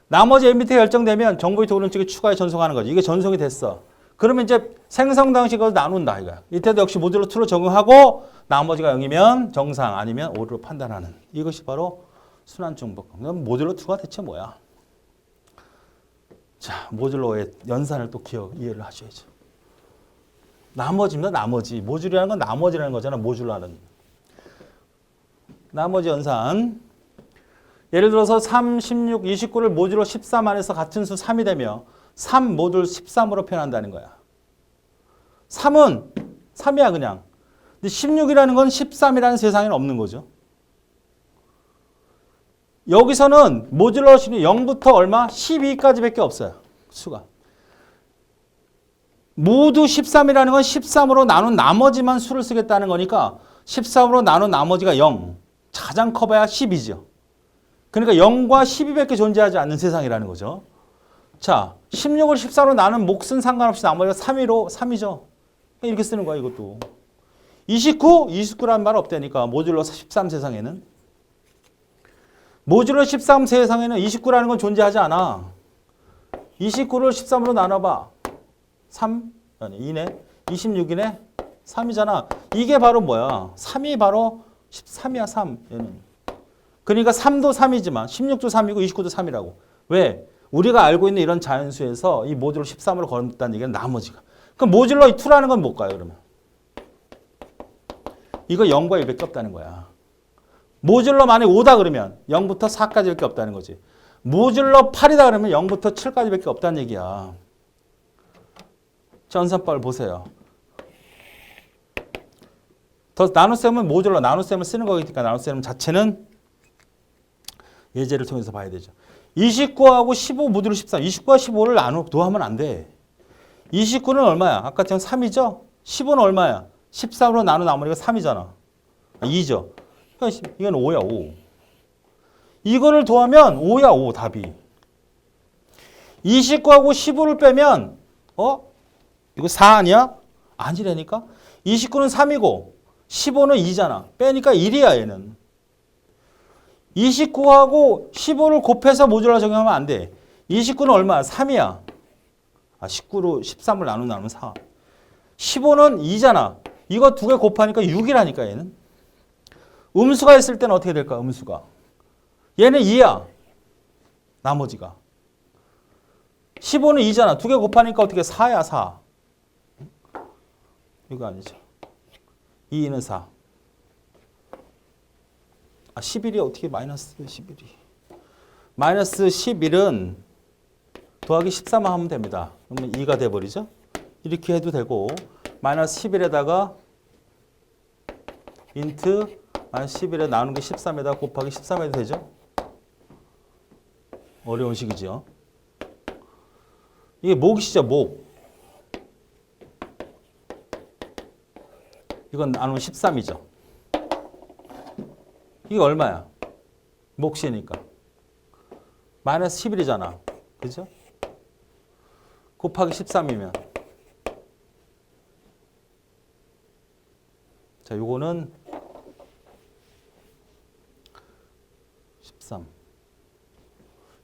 나머지 n비트가 결정되면 정보 비트 오른쪽에 추가해 전송하는 거지. 이게 전송이 됐어. 그러면 이제 생성 방식으로 나눈다 이거야. 이때도 역시 모듈러 2를 적용하고 나머지가 0이면 정상 아니면 오류로 판단하는. 이것이 바로 순환 중복권. 그럼 모듈러 2가 대체 뭐야? 자, 모듈러의 연산을 또 이해를 하셔야죠. 나머지입니다. 나머지. 모듈이라는 건 나머지라는 거잖아. 모듈러는. 나머지 연산. 예를 들어서 3, 16, 29를 모듈러 13 안에서 같은 수 3이 되며 3 모듈 13으로 표현한다는 거야. 3은 3이야 그냥. 근데 16이라는 건 13이라는 세상에는 없는 거죠. 여기서는 모듈러 0부터 얼마? 12까지밖에 없어요. 수가. 모두 13이라는 건 13으로 나눈 나머지만 수를 쓰겠다는 거니까 13으로 나눈 나머지가 0. 가장 커봐야 10이죠. 그러니까 0과 12밖에 존재하지 않는 세상이라는 거죠. 자, 16을 14로 나눈 몫은 상관없이 나머지가 3이죠. 이렇게 쓰는 거야 이것도. 29라는 말 없다니까. 모듈러 13 세상에는. 모듈러 13 세상에는 29라는 건 존재하지 않아. 29를 13으로 나눠봐. 3? 아니 2네. 26이네. 3이잖아. 이게 바로 뭐야? 3이 바로 13이야 3. 얘는. 그러니까 3도 3이지만 16도 3이고 29도 3이라고. 왜? 우리가 알고 있는 이런 자연수에서 이 모듈러 13으로 걸었다는 얘기는 나머지가. 그럼 모듈러 2라는 건 뭘까요 그러면? 이거 0과 1밖에 없다는 거야. 모듈러 만약에 5다 그러면 0부터 4까지밖에 없다는 거지. 모듈러 8이다 그러면 0부터 7까지밖에 없다는 얘기야. 전산법을 보세요. 더 나눗셈은 모듈러 나눗셈을 쓰는 거니까 나눗셈 자체는 예제를 통해서 봐야 되죠. 29하고 15 모듈러 13. 29와 15를 나누면 안 돼. 29는 얼마야? 아까처럼 3이죠? 15는 얼마야? 13으로 나눈 나머지가 3이잖아. 2죠. 그러니까 이건 5야 5. 이거를 더하면 5야 5 답이. 29하고 15를 빼면 이거 4 아니야? 아니라니까. 29는 3이고 15는 2잖아. 빼니까 1이야 얘는. 29하고 15를 곱해서 모듈로 적용하면 안 돼. 29는 얼마야? 3이야. 19로 13을 나누면 4. 15는 2잖아. 이거 두 개 곱하니까 6이라니까 얘는. 음수가 있을 때는 어떻게 될까? 음수가. 얘는 2야. 나머지가. 15는 2잖아. 두 개 곱하니까 어떻게 4야 4. 이거 아니죠. 2는 4. 11이 어떻게 마이너스 11이. 마이너스 11은 더하기 13만 하면 됩니다. 그러면 2가 돼버리죠. 이렇게 해도 되고 마이너스 11에다가 인트 마이너스 11에 나누는 게 13에다가 곱하기 13 해도 되죠. 어려운 식이죠. 이게 목이시죠. 목. 이건 나누면 13이죠. 이게 얼마야? 몫이니까. 마이너스 11이잖아. 그죠? 곱하기 13이면. 자, 요거는 13.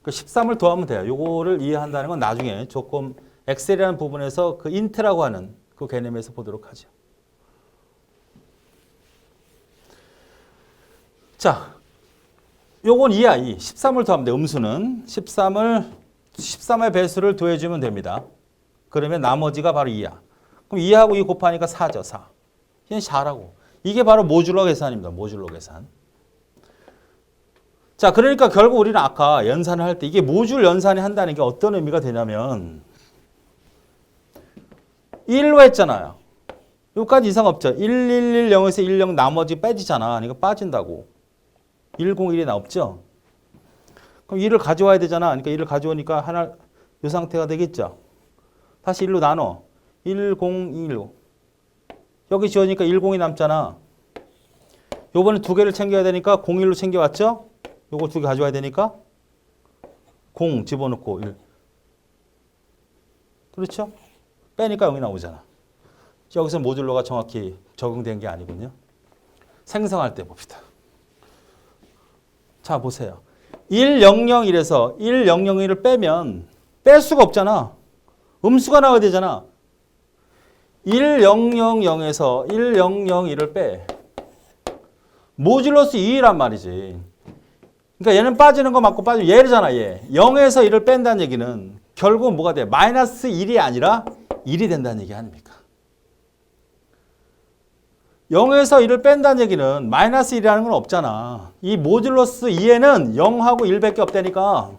그 13을 더하면 돼요. 요거를 이해한다는 건 나중에 조금 엑셀이라는 부분에서 그 인트라고 하는 그 개념에서 보도록 하죠. 자, 요건 2야, 2. 13을 더하면 돼. 음수는 13의 배수를 더해주면 됩니다. 그러면 나머지가 바로 2야. 그럼 2하고 2 곱하니까 4죠, 4. 얘는 4라고. 이게 바로 모듈러 계산입니다. 모듈러 계산. 자, 그러니까 결국 우리는 아까 연산을 할 때 이게 모듈 연산이 한다는 게 어떤 의미가 되냐면 1로 했잖아요. 여기까지 이상 없죠. 1110에서 10 나머지 빼지잖아. 그러니까 빠진다고. 101이 나없죠. 그럼 1을 가져와야 되잖아. 그러니까 1을 가져오니까 하나 이 상태가 되겠죠. 다시 1로 나눠. 1021로. 여기 지우니까 10이 남잖아. 요번에 두 개를 챙겨야 되니까 01로 챙겨왔죠. 요거 두 개 가져와야 되니까 0 집어넣고 1. 그렇죠? 빼니까 0이 나오잖아. 여기서 모듈러가 정확히 적용된 게 아니군요. 생성할 때 봅시다. 자, 보세요. 1001에서 1001을 빼면 뺄 수가 없잖아. 음수가 나와야 되잖아. 1000에서 1001을 빼. 모듈러스 2란 말이지. 그러니까 얘는 빠지는 거 맞고 빠지면 얘잖아, 얘. 0에서 1을 뺀다는 얘기는 결국은 뭐가 돼? 마이너스 1이 아니라 1이 된다는 얘기 아닙니까? 0에서 1을 뺀다는 얘기는 마이너스 1이라는 건 없잖아. 이 모듈러스 2에는 0하고 1밖에 없다니까.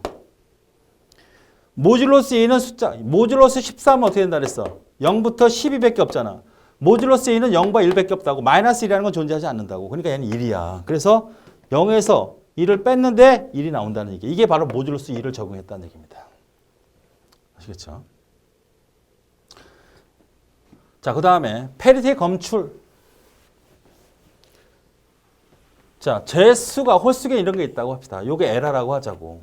모듈러스 2는 숫자, 모듈러스 13은 어떻게 된다 그랬어? 0부터 12밖에 없잖아. 모듈러스 2는 0과 1밖에 없다고. 마이너스 1이라는 건 존재하지 않는다고. 그러니까 얘는 1이야. 그래서 0에서 1을 뺐는데 1이 나온다는 얘기. 이게 바로 모듈러스 2를 적용했다는 얘기입니다. 아시겠죠? 자, 그 다음에 페리티 검출. 자, 제수가 홀수계 이런 게 있다고 합시다. 요게 에라라고 하자고.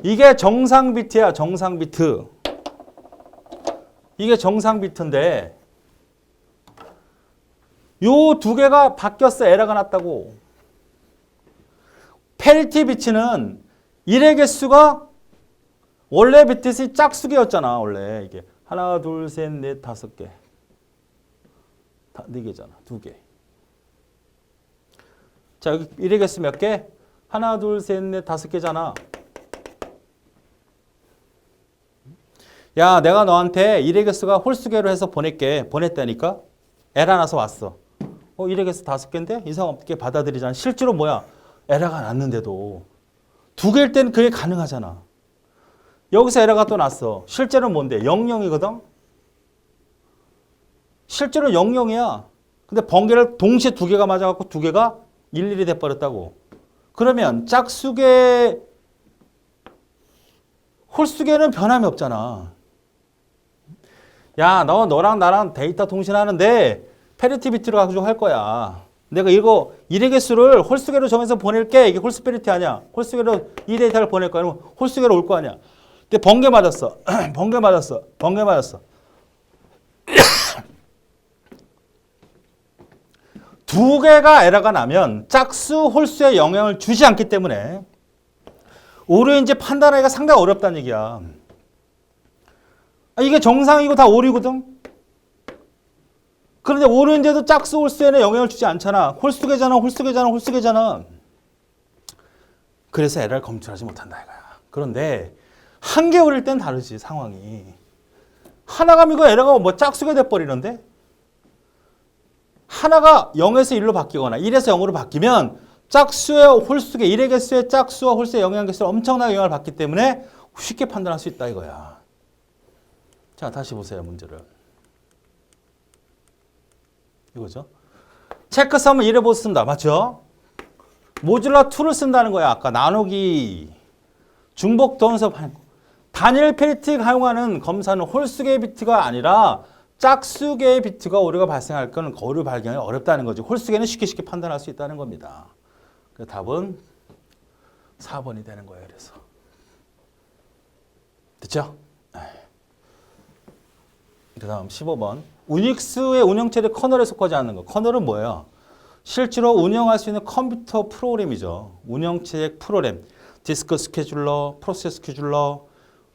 이게 정상 비트야, 정상 비트. 이게 정상 비트인데 요 두 개가 바뀌었어. 에러가 났다고. 페리티 비트는 1의 개수가 원래 비트이 짝수개였잖아. 원래 이게 하나, 둘, 셋, 넷, 다섯 개. 네 개잖아. 두 개. 자, 여기 1의 개수 몇 개? 하나, 둘, 셋, 넷, 다섯 개잖아. 야, 내가 너한테 1의 개수가 홀수계로 해서 보낼게. 보냈다니까? 에러 나서 왔어. 1의 개수 다섯 개인데? 이상 없게 받아들이잖아. 실제로 뭐야? 에러가 났는데도. 두 개일 때는 그게 가능하잖아. 여기서 에러가 또 났어. 실제로는 뭔데? 00이거든? 실제로 00이야. 근데 번개를 동시에 두 개가 맞아갖고 두 개가 11이 돼버렸다고. 그러면 짝수계, 홀수계는 변함이 없잖아. 야, 너랑 나랑 데이터 통신하는데 페리티 비트로 가지고 할 거야. 내가 이거 1의 개수를 홀수계로 정해서 보낼게. 이게 홀수 페리티 아니야. 홀수계로 이 데이터를 보낼 거야. 그러면 홀수계로 올 거 아니야. 근데 번개 맞았어. 번개 맞았어. 번개 맞았어. 두 개가 에러가 나면 짝수, 홀수에 영향을 주지 않기 때문에 오류인지 판단하기가 상당히 어렵다는 얘기야. 이게 정상이고 다 오류거든. 그런데 오류인데도 짝수, 홀수에는 영향을 주지 않잖아. 홀수계잖아, 홀수계잖아, 홀수계잖아. 그래서 에러를 검출하지 못한다 이거야. 그런데 한 개 오릴 땐 다르지 상황이. 하나가 이거 에러가 뭐 짝수가 돼버리는데 하나가 0에서 1로 바뀌거나 1에서 0으로 바뀌면 짝수의 홀수계, 1의 개수의 짝수와 홀수의 영향 개수를 엄청나게 영향을 받기 때문에 쉽게 판단할 수 있다 이거야. 자, 다시 보세요 문제를. 이거죠. 체크섬은 이래 못 쓴다. 맞죠? 모듈러 2를 쓴다는 거야. 아까 나누기, 중복 동서 단일 페리틱 사용하는 검사는 홀수계의 비트가 아니라 짝수계의 비트가 오류가 발생할 건 오류 발견이 어렵다는 거죠. 홀수계는 쉽게 판단할 수 있다는 겁니다. 그 답은 4번이 되는 거예요. 그래서 됐죠? 그 다음 15번. 유닉스의 운영체제 커널에 속하지 않는 거. 커널은 뭐예요? 실제로 운영할 수 있는 컴퓨터 프로그램이죠. 운영체제 프로그램. 디스크 스케줄러, 프로세스 스케줄러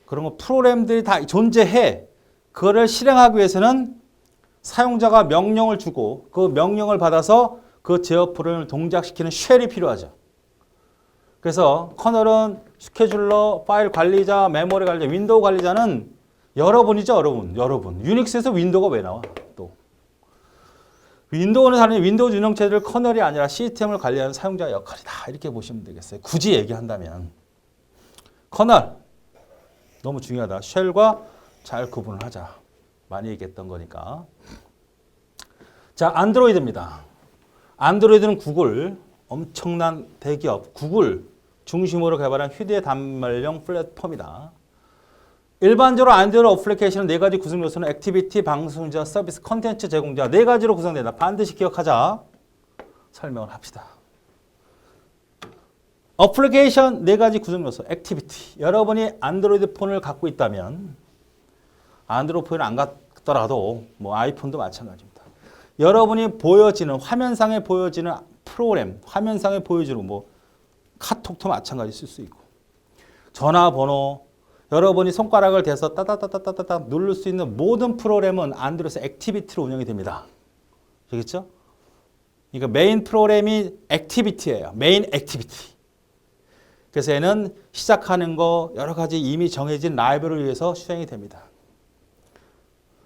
그런 거 프로그램들이 다 존재해. 그거를 실행하기 위해서는 사용자가 명령을 주고 그 명령을 받아서 그 제어 프로그램을 동작시키는 쉘이 필요하죠. 그래서 커널은 스케줄러, 파일 관리자, 메모리 관리자, 윈도우 관리자는 여러분이죠, 여러분. 유닉스에서 윈도우가 왜 나와? 또 윈도우는 다른 윈도우 운영체제를 커널이 아니라 시스템을 관리하는 사용자 역할이다. 이렇게 보시면 되겠어요. 굳이 얘기한다면 커널 너무 중요하다. 쉘과 잘 구분을 하자. 많이 얘기했던 거니까. 자, 안드로이드입니다. 안드로이드는 구글, 엄청난 대기업 구글 중심으로 개발한 휴대 단말용 플랫폼이다. 일반적으로 안드로이드 어플리케이션은 네 가지 구성 요소는 액티비티, 방송자, 서비스, 컨텐츠 제공자 네 가지로 구성된다. 반드시 기억하자. 설명을 합시다. 어플리케이션 네 가지 구성 요소, 액티비티. 여러분이 안드로이드 폰을 갖고 있다면 안드로이드 폰을 안 갖더라도 뭐 아이폰도 마찬가지입니다. 여러분이 보여지는 화면상에 보여지는 프로그램, 화면상에 보여지는 뭐 카톡도 마찬가지 쓸 수 있고 전화번호 여러분이 손가락을 대서 따다다다다다 누를 수 있는 모든 프로그램은 안드로이드 액티비티로 운영이 됩니다. 알겠죠? 그러니까 메인 프로그램이 액티비티예요. 메인 액티비티. 그래서 얘는 시작하는 거 여러 가지 이미 정해진 라이브를 위해서 수행이 됩니다.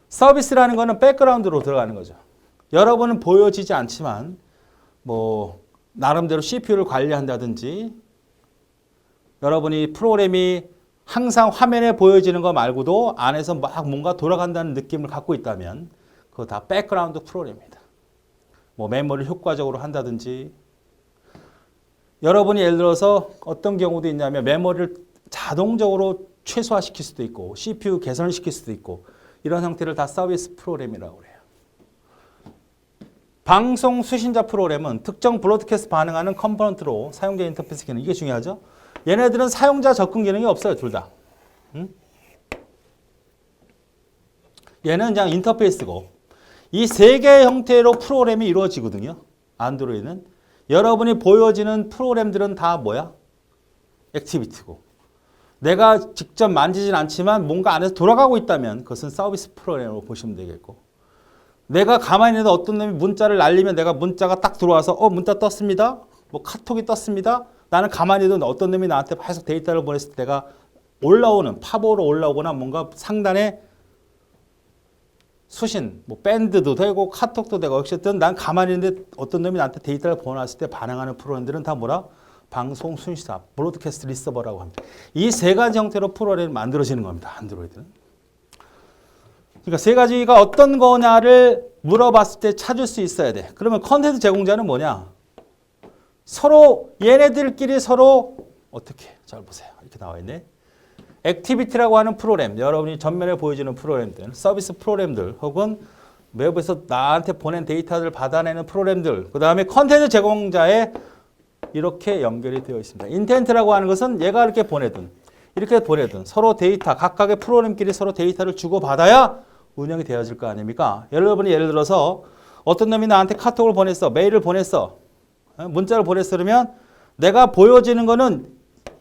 서비스라는 거는 백그라운드로 들어가는 거죠. 여러분은 보여지지 않지만 뭐 나름대로 CPU를 관리한다든지 여러분이 프로그램이 항상 화면에 보여지는 거 말고도 안에서 막 뭔가 돌아간다는 느낌을 갖고 있다면 그거 다 백그라운드 프로그램입니다. 뭐 메모리를 효과적으로 한다든지 여러분이 예를 들어서 어떤 경우도 있냐면 메모리를 자동적으로 최소화시킬 수도 있고 CPU 개선시킬 수도 있고 이런 형태를 다 서비스 프로그램이라고 그래요. 방송 수신자 프로그램은 특정 브로드캐스트 반응하는 컴포넌트로 사용자 인터페이스 기능 이게 중요하죠. 얘네들은 사용자 접근 기능이 없어요. 둘 다. 얘는 그냥 인터페이스고 이 세 개의 형태로 프로그램이 이루어지거든요. 안드로이드는. 여러분이 보여지는 프로그램들은 다 뭐야? 액티비티고. 내가 직접 만지진 않지만 뭔가 안에서 돌아가고 있다면 그것은 서비스 프로그램으로 보시면 되겠고 내가 가만히 있는데 어떤 놈이 문자를 날리면 내가 문자가 딱 들어와서 문자 떴습니다. 뭐 카톡이 떴습니다. 나는 가만히 있는데 어떤 놈이 나한테 계속 데이터를 보냈을 때 내가 올라오는 팝으로 올라오거나 뭔가 상단에 수신, 뭐 밴드도 되고 카톡도 되고 어쨌든 난 가만히 있는데 어떤 놈이 나한테 데이터를 보냈을 때 반응하는 프로그램들은 다 뭐라? 방송 순시사, 브로드캐스트 리서버라고 합니다. 이 세 가지 형태로 프로그램이 만들어지는 겁니다. 안드로이드는. 그러니까 세 가지가 어떤 거냐를 물어봤을 때 찾을 수 있어야 돼. 그러면 컨텐츠 제공자는 뭐냐? 서로 얘네들끼리 서로 어떻게? 잘 보세요. 이렇게 나와 있네. 액티비티라고 하는 프로그램, 여러분이 전면에 보여지는 프로그램들, 서비스 프로그램들 혹은 웹에서 나한테 보낸 데이터를 받아내는 프로그램들, 그 다음에 컨텐츠 제공자에 이렇게 연결이 되어 있습니다. 인텐트라고 하는 것은 얘가 이렇게 보내든 서로 데이터, 각각의 프로그램끼리 서로 데이터를 주고받아야 운영이 되어질 거 아닙니까? 여러분이 예를 들어서 어떤 놈이 나한테 카톡을 보냈어. 메일을 보냈어. 문자를 보냈어. 그러면 내가 보여지는 거는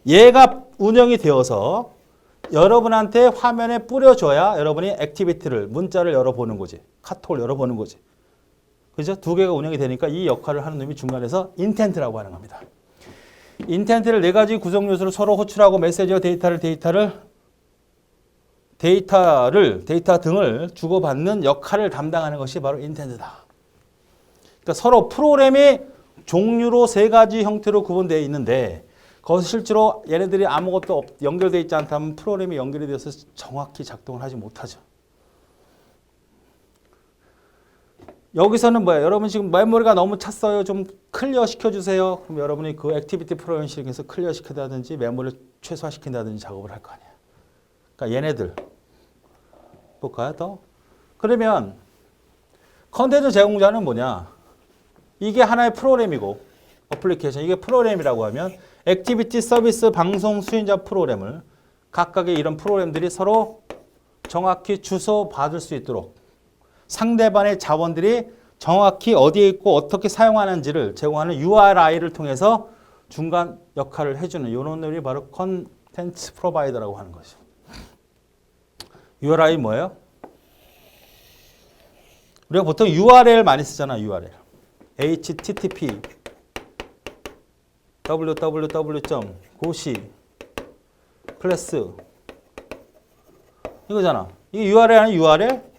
얘가 운영이 되어서 여러분한테 화면에 뿌려줘야 여러분이 액티비티를, 문자를 열어보는 거지. 카톡을 열어보는 거지. 그죠? 두 개가 운영이 되니까 이 역할을 하는 놈이 중간에서 인텐트라고 하는 겁니다. 인텐트를 네 가지 구성 요소를 서로 호출하고 메시지와 데이터 등을 주고받는 역할을 담당하는 것이 바로 인텐트다. 그러니까 서로 프로그램이 종류로 세 가지 형태로 구분되어 있는데 거기서 실제로 얘네들이 아무것도 연결되어 있지 않다면 프로그램이 연결이 되어서 정확히 작동을 하지 못하죠. 여기서는 뭐예요? 여러분 지금 메모리가 너무 찼어요. 좀 클리어 시켜주세요. 그럼 여러분이 그 액티비티 프로그램 실행해서 클리어 시킨다든지 메모리를 최소화시킨다든지 작업을 할 거 아니에요. 그러니까 얘네들 볼까요? 또 그러면 컨텐츠 제공자는 뭐냐? 이게 하나의 프로그램이고 어플리케이션 이게 프로그램이라고 하면 액티비티 서비스 방송 수신자 프로그램을 각각의 이런 프로그램들이 서로 정확히 주소 받을 수 있도록 상대방의 자원들이 정확히 어디에 있고 어떻게 사용하는지를 제공하는 URI를 통해서 중간 역할을 해주는 이런 놈이 바로 컨텐츠 프로바이더라고 하는 것이죠. URI 뭐예요? 우리가 보통 URL 많이 쓰잖아. URL. http www.go시 클래스 이거잖아. 이게 URL 아니야? URL?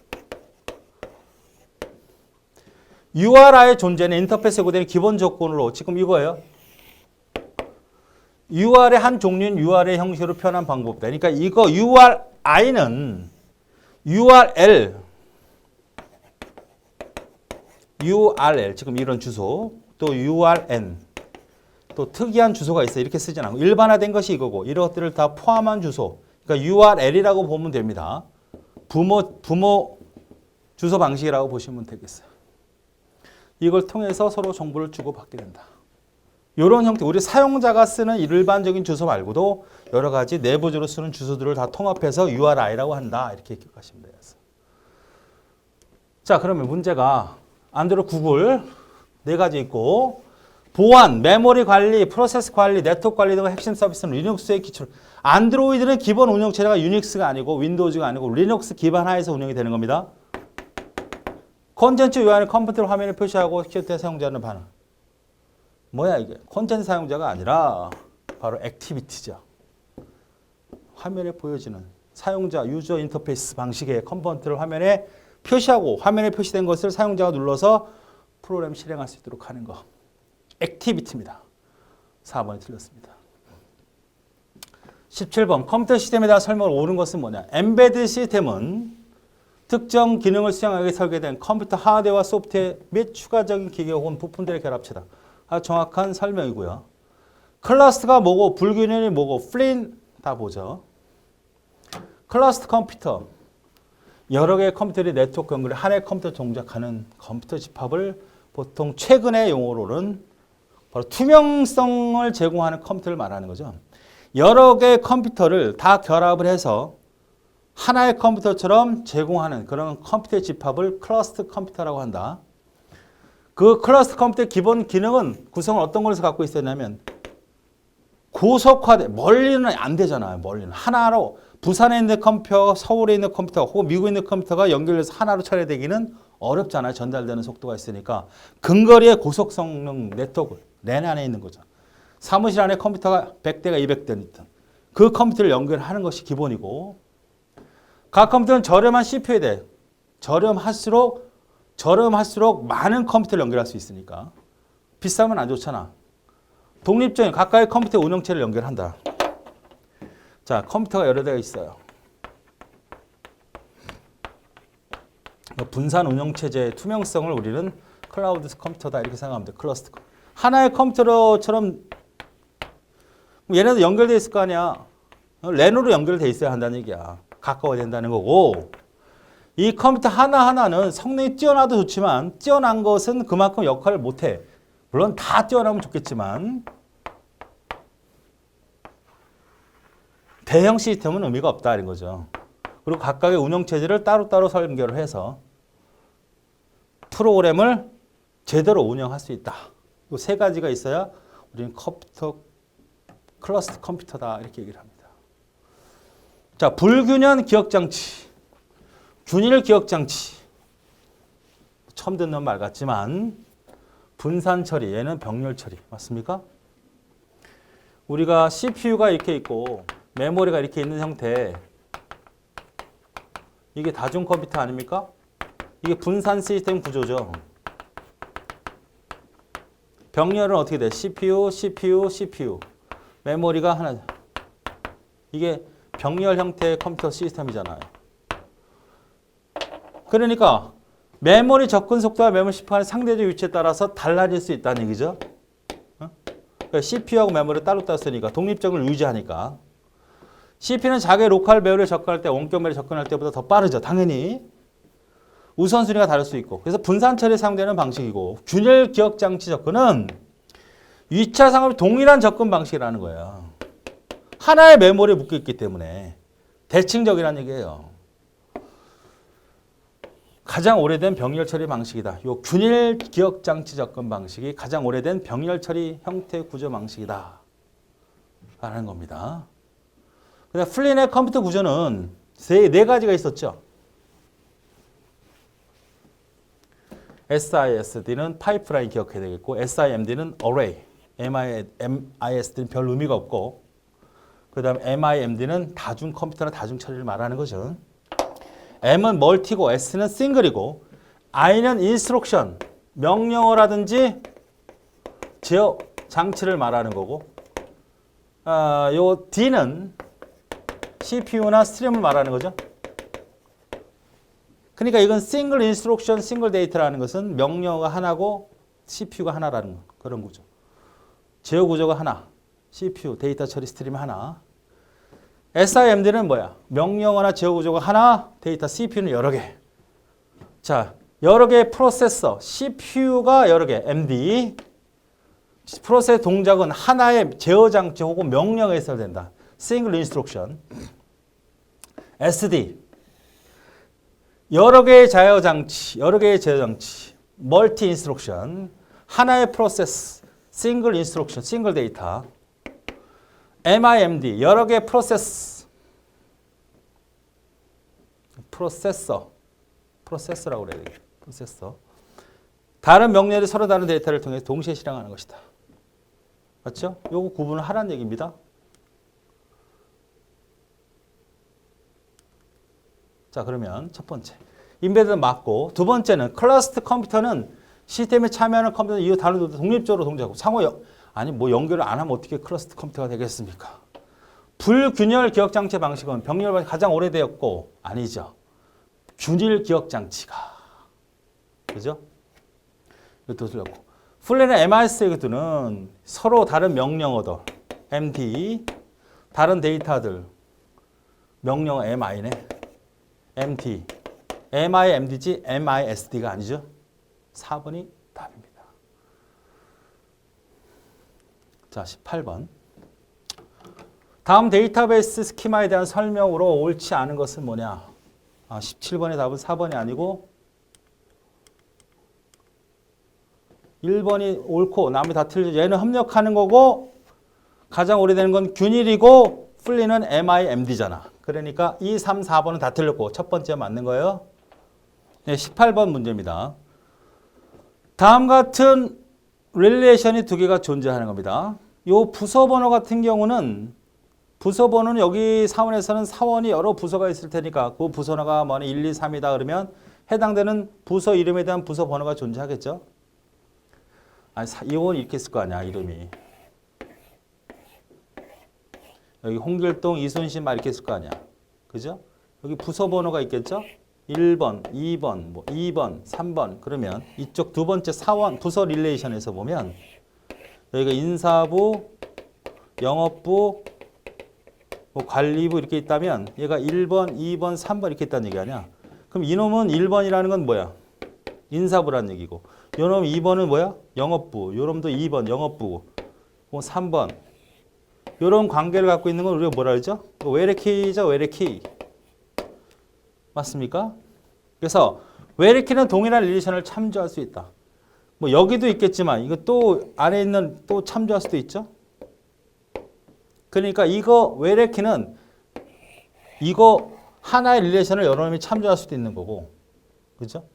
URI의 존재는 인터페이스에 요구되는 기본 조건으로 지금 이거예요. UR의 한 종류인 UR의 형식으로 표현한 방법이다. 그러니까 이거 URI는 URL 지금 이런 주소 또 URN 또 특이한 주소가 있어요. 이렇게 쓰진 않고 일반화된 것이 이거고 이런 것들을 다 포함한 주소 그러니까 URL이라고 보면 됩니다. 부모 주소 방식이라고 보시면 되겠어요. 이걸 통해서 서로 정보를 주고받게 된다. 이런 형태, 우리 사용자가 쓰는 일반적인 주소 말고도 여러 가지 내부적으로 쓰는 주소들을 다 통합해서 URI라고 한다. 이렇게 기억하시면 되겠어요. 자, 그러면 문제가 안드로이드, 구글 네 가지 있고 보안, 메모리 관리, 프로세스 관리, 네트워크 관리 등의 핵심 서비스는 리눅스의 기출. 안드로이드는 기본 운영체제가 유닉스가 아니고 윈도우즈가 아니고 리눅스 기반 하에서 운영이 되는 겁니다. 콘텐츠 요한의 컴퓨터 화면에 표시하고 키워드 사용자는 반응. 뭐야 이게? 콘텐츠 사용자가 아니라 바로 액티비티죠. 화면에 보여지는 사용자 유저 인터페이스 방식의 컴포넌트를 화면에 표시하고 화면에 표시된 것을 사용자가 눌러서 프로그램 실행할 수 있도록 하는 거. 액티비티입니다. 4번이 틀렸습니다. 17번 컴퓨터 시스템에 대한 설명을 옳은 것은 뭐냐? 엠베드 시스템은 특정 기능을 수행하기 위해 설계된 컴퓨터 하드웨어와 소프트웨어 및 추가적인 기계 혹은 부품들의 결합체다. 아주 정확한 설명이고요. 클러스터가 뭐고 불균형이 뭐고 플린 다 보죠. 클러스터 컴퓨터 여러 개의 컴퓨터들이 네트워크 연결해 하나의 컴퓨터 동작하는 컴퓨터 집합을 보통 최근의 용어로는 바로 투명성을 제공하는 컴퓨터를 말하는 거죠. 여러 개의 컴퓨터를 다 결합을 해서 하나의 컴퓨터처럼 제공하는 그런 컴퓨터 집합을 클러스터 컴퓨터라고 한다. 그 클러스터 컴퓨터의 기본 기능은 구성을 어떤 걸로 갖고 있었냐면 고속화돼 멀리는 안 되잖아요. 멀리는 하나로 부산에 있는 컴퓨터, 서울에 있는 컴퓨터 혹은 미국에 있는 컴퓨터가 연결돼서 하나로 처리되기는 어렵잖아요. 전달되는 속도가 있으니까 근거리의 고속 성능 네트워크 내내 안에 있는 거죠. 사무실 안에 컴퓨터가 100대가 200대 있든 그 컴퓨터를 연결하는 것이 기본이고 각 컴퓨터는 저렴한 CPU에 대해 저렴할수록 많은 컴퓨터를 연결할 수 있으니까 비싸면 안 좋잖아. 독립적인 각각의 컴퓨터 운영체를 연결한다. 자, 컴퓨터가 여러 대가 있어요. 분산 운영체제의 투명성을 우리는 클라우드 컴퓨터다 이렇게 생각하면 돼. 클러스터. 하나의 컴퓨터처럼 얘네도 연결되어 있을 거 아니야. 랜으로 연결되어 있어야 한다는 얘기야. 가까워야 된다는 거고 이 컴퓨터 하나하나는 성능이 뛰어나도 좋지만 뛰어난 것은 그만큼 역할을 못해. 물론 다 뛰어나면 좋겠지만 대형 시스템은 의미가 없다 이런 거죠. 그리고 각각의 운영체제를 따로따로 설계를 해서 프로그램을 제대로 운영할 수 있다. 이 세 가지가 있어야 우리는 컴퓨터 클러스터 컴퓨터다 이렇게 얘기를 합니다. 자, 불균형 기억장치, 균일 기억장치. 처음 듣는 말 같지만 분산 처리, 얘는 병렬 처리 맞습니까? 우리가 CPU가 이렇게 있고 메모리가 이렇게 있는 형태, 이게 다중 컴퓨터 아닙니까? 이게 분산 시스템 구조죠. 병렬은 어떻게 돼? CPU, CPU, CPU. 메모리가 하나. 이게 병렬 형태의 컴퓨터 시스템이잖아요. 그러니까 메모리 접근 속도와 메모리 시판의 상대적 위치에 따라서 달라질 수 있다는 얘기죠. 그러니까 CPU하고 메모리를 따로 쓰니까 독립적으로 유지하니까. CPU는 자기의 로컬 메모리에 접근할 때 원격 메모리에 접근할 때보다 더 빠르죠. 당연히. 우선순위가 다를 수 있고. 그래서 분산 처리에 사용되는 방식이고, 균열 기억 장치 접근은 위치상으로 동일한 접근 방식이라는 거예요. 하나의 메모리에 묶여 있기 때문에 대칭적이라는 얘기예요. 가장 오래된 병렬 처리 방식이다. 요 균일 기억 장치 접근 방식이 가장 오래된 병렬 처리 형태 구조 방식이다. 라는 겁니다. 그다음 플린의 컴퓨터 구조는 네 가지가 있었죠. SISD는 파이프라인 기억해야 되겠고, SIMD는 array, MISD는 별 의미가 없고, 그 다음 MIMD는 다중 컴퓨터나 다중 처리를 말하는 거죠. M은 멀티고 S는 싱글이고, I는 인스트럭션, 명령어라든지 제어 장치를 말하는 거고, 요 D는 CPU나 스트림을 말하는 거죠. 그러니까 이건 싱글 인스트럭션, 싱글 데이터라는 것은 명령어가 하나고 CPU가 하나라는 그런 구조. 제어 구조가 하나, CPU, 데이터 처리 스트림 하나. SIMD는 뭐야? 명령어나 제어 구조가 하나, 데이터 CPU는 여러 개. 자, 여러 개의 프로세서, CPU가 여러 개, MD. 프로세스 동작은 하나의 제어 장치 혹은 명령에 있어야 된다. 싱글 인스트럭션. SD. 여러 개의 제어 장치, 멀티 인스트럭션, 하나의 프로세스, 싱글 인스트럭션, 싱글 데이터. MIMD, 여러 개의 프로세서라고 그래야 되겠죠. 프로세서. 다른 명령이 서로 다른 데이터를 통해 동시에 실행하는 것이다. 맞죠? 요거 구분을 하라는 얘기입니다. 자, 그러면 첫 번째, 인베드 맞고, 두 번째는 클러스터 컴퓨터는 시스템에 참여하는 컴퓨터는 이 다른 독립적으로 동작하고 연결을 안 하면 어떻게 클러스터 컴퓨터가 되겠습니까? 불균열 기억 장치 방식은 병렬 방식 가장 오래되었고, 아니죠. 균일 기억 장치가, 그죠? 이것도 틀렸고, 플랜의 MIS 이것들은 서로 다른 명령어들, MD, 다른 데이터들, 명령어 MI네. MD, MIMD지 MISD가 아니죠. 4번이 답입니다. 자, 18번. 다음 데이터베이스 스키마에 대한 설명으로 옳지 않은 것은 뭐냐? 17번의 답은 4번이 아니고 1번이 옳고 남이 다 틀리죠. 얘는 협력하는 거고 가장 오래되는 건 균일이고 풀리는 MIMD잖아. 그러니까 2, 3, 4번은 다 틀렸고 첫 번째 맞는 거예요. 네, 18번 문제입니다. 다음 같은 릴레이션이 두 개가 존재하는 겁니다. 요 부서 번호 같은 경우는 부서 번호는 여기 사원에서는 사원이 여러 부서가 있을 테니까 그 부서가 뭐 1, 2, 3이다 그러면 해당되는 부서 이름에 대한 부서 번호가 존재하겠죠. 이건 이렇게 쓸 거 아니야, 이름이. 여기 홍길동, 이순신 막 이렇게 쓸 거 아니야. 그죠? 여기 부서 번호가 있겠죠? 1번, 2번, 2번, 3번. 그러면 이쪽 두 번째 사원, 부서 릴레이션에서 보면 여기가 인사부, 영업부, 관리부 이렇게 있다면 얘가 1번, 2번, 3번 이렇게 있다는 얘기 아니야. 그럼 이놈은 1번이라는 건 뭐야? 인사부라는 얘기고. 요놈 2번은 뭐야? 영업부. 요놈도 2번, 영업부고. 3번. 이런 관계를 갖고 있는 건 우리가 뭐라 그러죠? 외래키죠, 외래키. 맞습니까? 그래서 where키는 동일한 릴레이션을 참조할 수 있다. 뭐 여기도 있겠지만 이거 또 안에 있는 또 참조할 수도 있죠. 그러니까 이거 where키는 이거 하나의 릴레이션을 여러 놈이 참조할 수도 있는 거고, 그죠?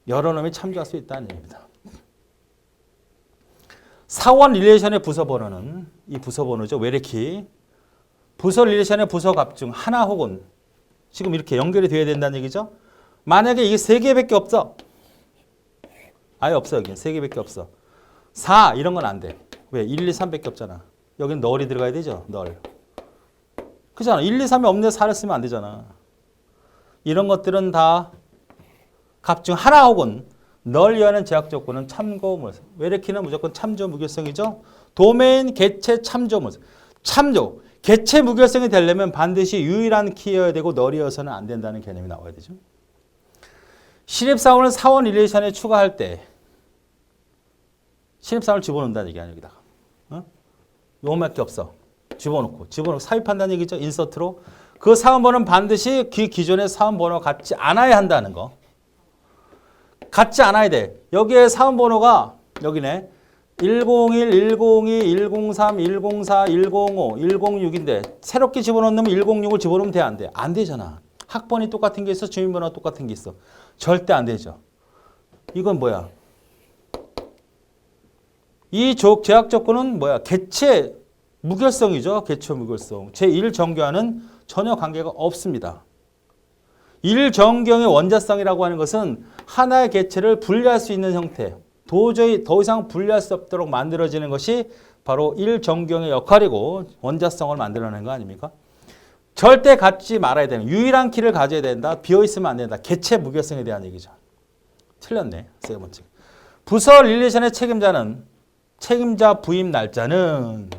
여러 놈이 참조할 수 있다는 얘기입니다. 사원 릴레이션의 부서 번호는 이 부서 번호죠. where키. 부서 릴레이션의 부서 값 중 하나 혹은 지금 이렇게 연결이 돼야 된다는 얘기죠. 만약에 이게 3개밖에 없어. 아예 없어. 여기 3개밖에 없어. 4 이런 건 안 돼. 왜? 1, 2, 3밖에 없잖아. 여긴 널이 들어가야 되죠. 널. 그잖아. 1, 2, 3이 없는데 4를 쓰면 안 되잖아. 이런 것들은 다 값 중 하나 혹은 널 이하는 제약 조건은 참고 where키는 무조건 참조 무결성이죠. 도메인 개체 참조 참조. 개체 무결성이 되려면 반드시 유일한 키여야 되고 널이어서는 안 된다는 개념이 나와야 되죠. 신입사원을 사원 릴레이션에 추가할 때 신입사원을 집어넣는다는 얘기야 여기다가. 요것밖에 없어. 집어넣고 삽입한다는 얘기죠. 인서트로. 그 사원번호는 반드시 그 기존의 사원번호와 같지 않아야 한다는 거. 같지 않아야 돼. 여기에 사원번호가 여기네. 101, 102, 103, 104, 105, 106인데 새롭게 집어넣으면 106을 집어넣으면 돼? 안 돼? 안 되잖아. 학번이 똑같은 게 있어. 주민번호가 똑같은 게 있어. 절대 안 되죠. 이건 뭐야? 이 제약 조건은 뭐야? 개체 무결성이죠. 개체 무결성. 제1정교와는 전혀 관계가 없습니다. 1정경의 원자성이라고 하는 것은 하나의 개체를 분리할 수 있는 형태, 도저히 더 이상 분리할 수 없도록 만들어지는 것이 바로 1정경의 역할이고 원자성을 만들어내는 거 아닙니까? 절대 갖지 말아야 되는 유일한 키를 가져야 된다. 비어있으면 안 된다. 개체 무결성에 대한 얘기죠. 틀렸네. 세 번째. 부서 릴레이션의 책임자 부임 날짜는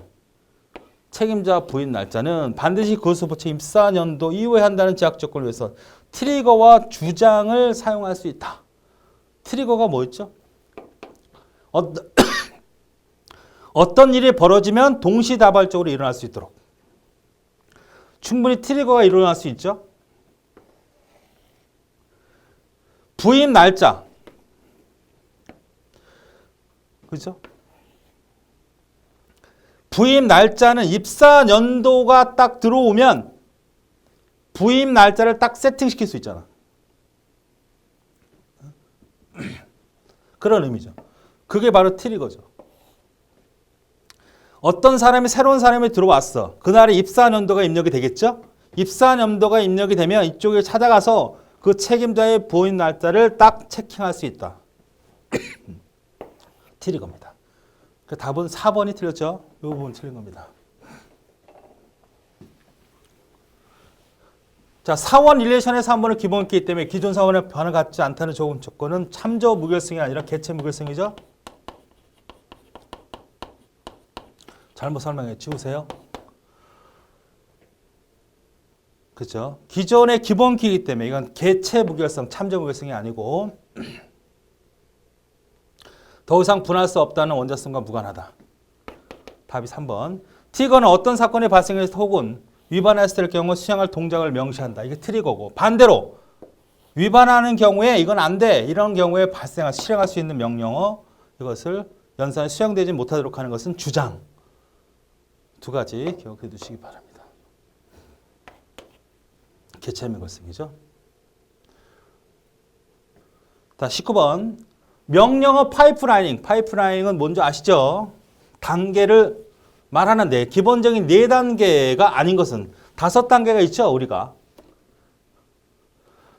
반드시 거수부처 입사년도 이후에 한다는 제약 조건을 위해서 트리거와 주장을 사용할 수 있다. 트리거가 뭐였죠? 어떤 일이 벌어지면 동시다발적으로 일어날 수 있도록 충분히 트리거가 일어날 수 있죠. 부임 날짜. 그렇죠? 부임 날짜는 입사 연도가 딱 들어오면 부임 날짜를 딱 세팅시킬 수 있잖아. 그런 의미죠. 그게 바로 트리거죠. 어떤 사람이 새로운 사람이 들어왔어. 그날에 입사 연도가 입력이 되겠죠? 입사 연도가 입력이 되면 이쪽에 찾아가서 그 책임자의 부임 날짜를 딱 체킹할 수 있다. 트리거입니다. 그 답은 4번이 틀렸죠? 이 부분 틀린 겁니다. 자, 사원 릴레이션의 3번은 기본이기 때문에 기존 사원의 변화 갖지 않다는 조건 조건은 참조 무결성이 아니라 개체 무결성이죠? 잘못 설명해 지우세요. 그렇죠? 기존의 기본키이기 때문에 이건 개체 무결성, 참조 무결성이 아니고 더 이상 분할 수 없다는 원자성과 무관하다. 답이 3번. 트리거는 어떤 사건이 발생했을 때 혹은 위반했을 때 경우 수행할 동작을 명시한다. 이게 트리거고. 반대로 위반하는 경우에 이건 안 돼. 이런 경우에 실행할 수 있는 명령어 이것을 연산에 수행되지 못하도록 하는 것은 주장. 두 가지 기억해 두시기 바랍니다. 개체 무결성이죠. 자, 19번. 명령어 파이프라이닝. 파이프라이닝은 뭔지 아시죠? 단계를 말하는데 기본적인 4단계가 아닌 것은 5단계가 있죠, 우리가.